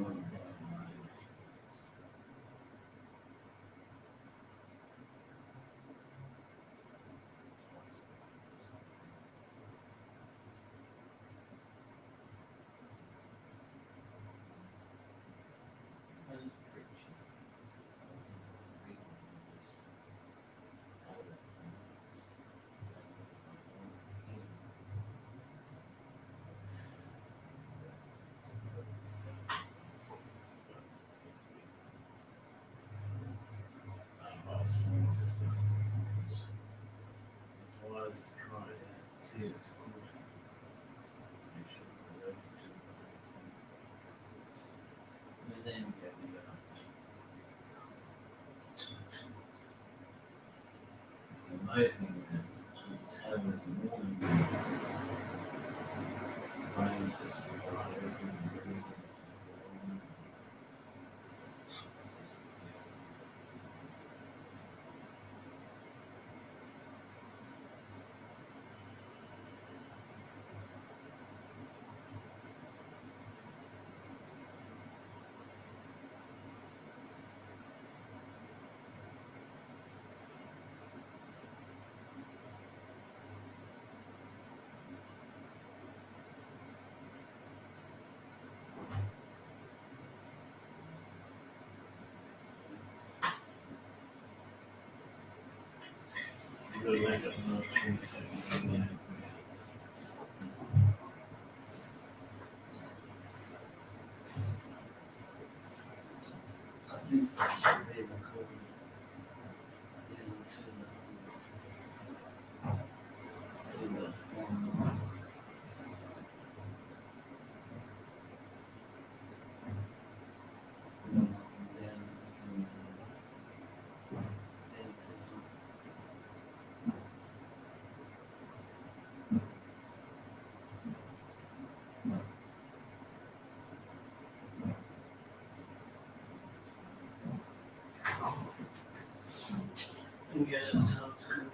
that sounds good.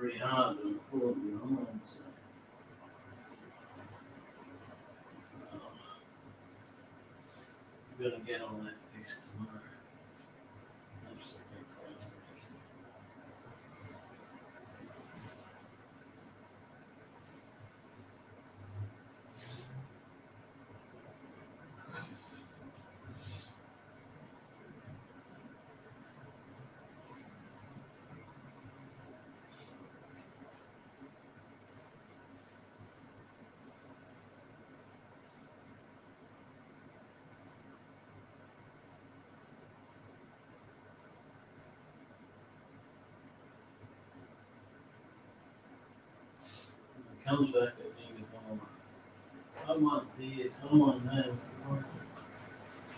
pretty hard to afford the online, so. I'm gonna get on that fixed tomorrow. That's the big priority. It comes back at me with all I want this, I want that.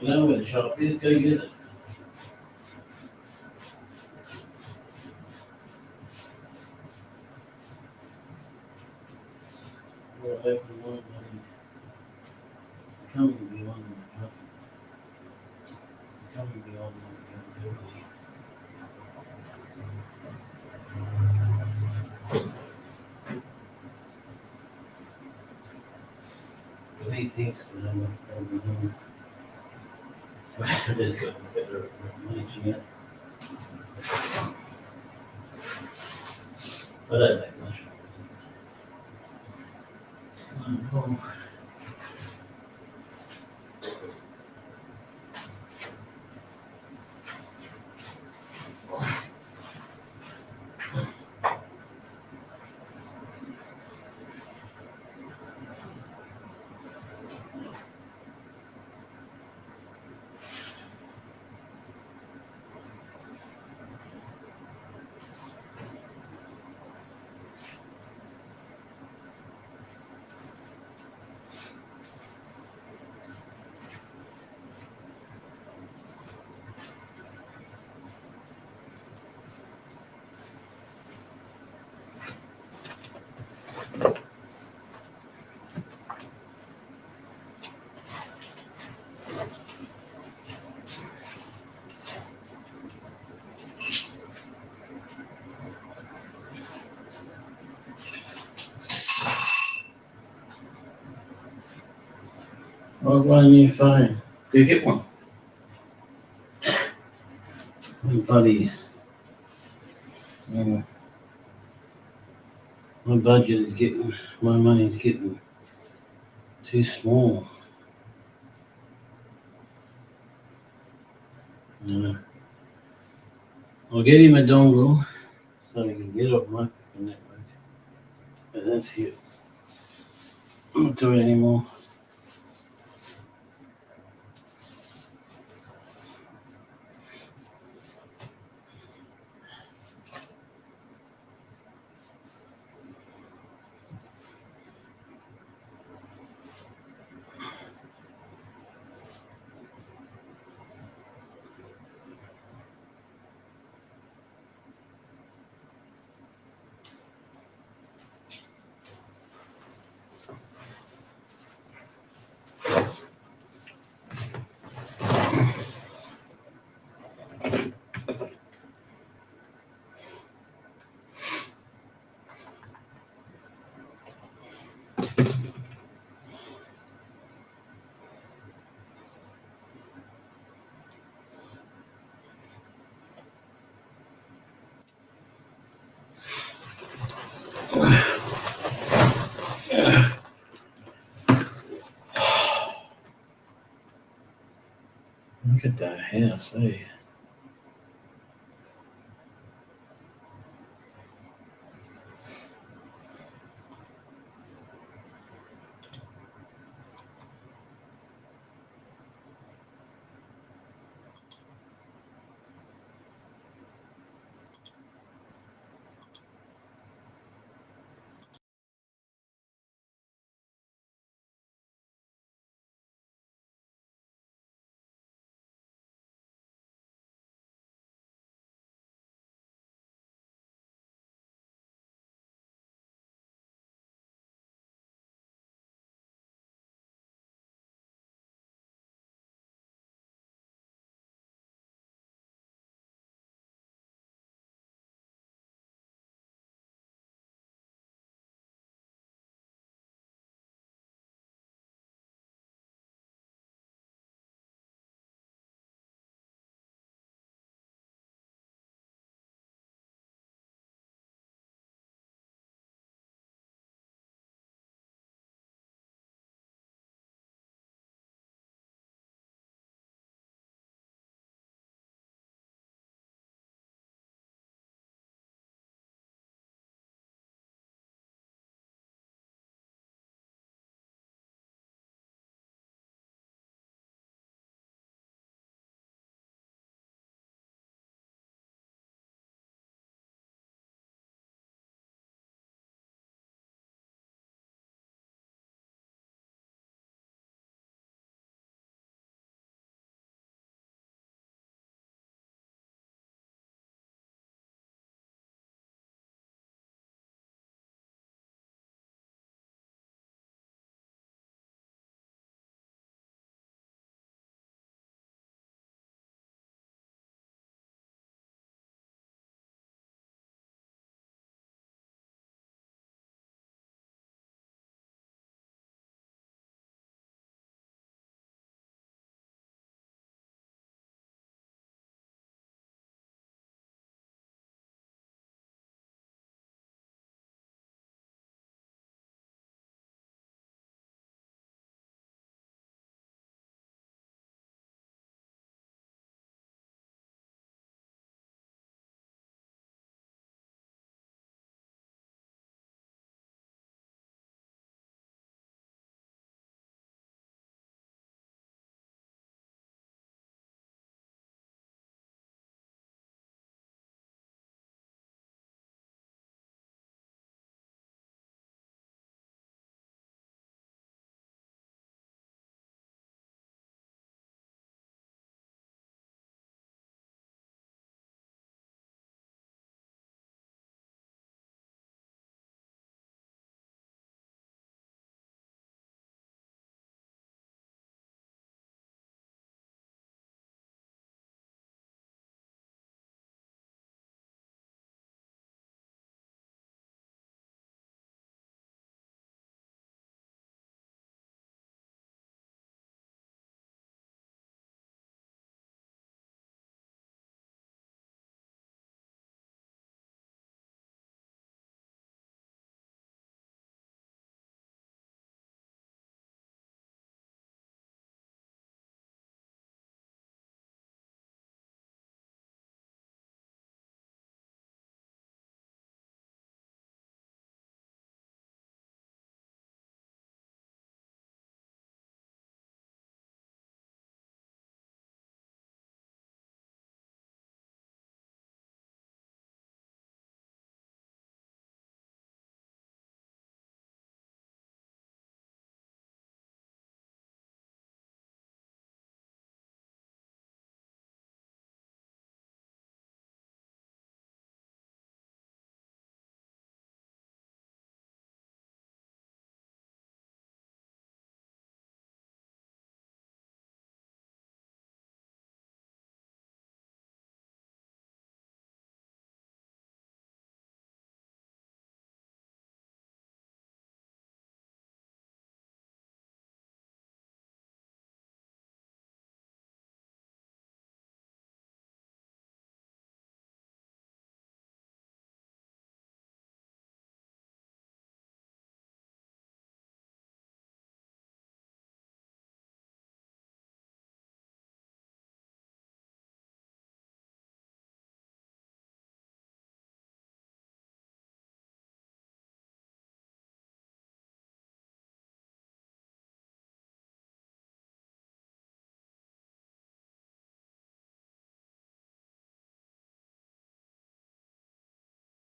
You know where the shop is, go get it. Whatever you want, money. Coming beyond my company. Coming beyond my accountability. Because he thinks that I'm over him. I just got better at managing it. I don't make much of it. I'll buy a new phone. Do you get one? Buddy. My budget is getting, my money's getting too small. No. I'll get him a dongle so he can get off my network. But that's it. I don't do it anymore. Look at that house, eh?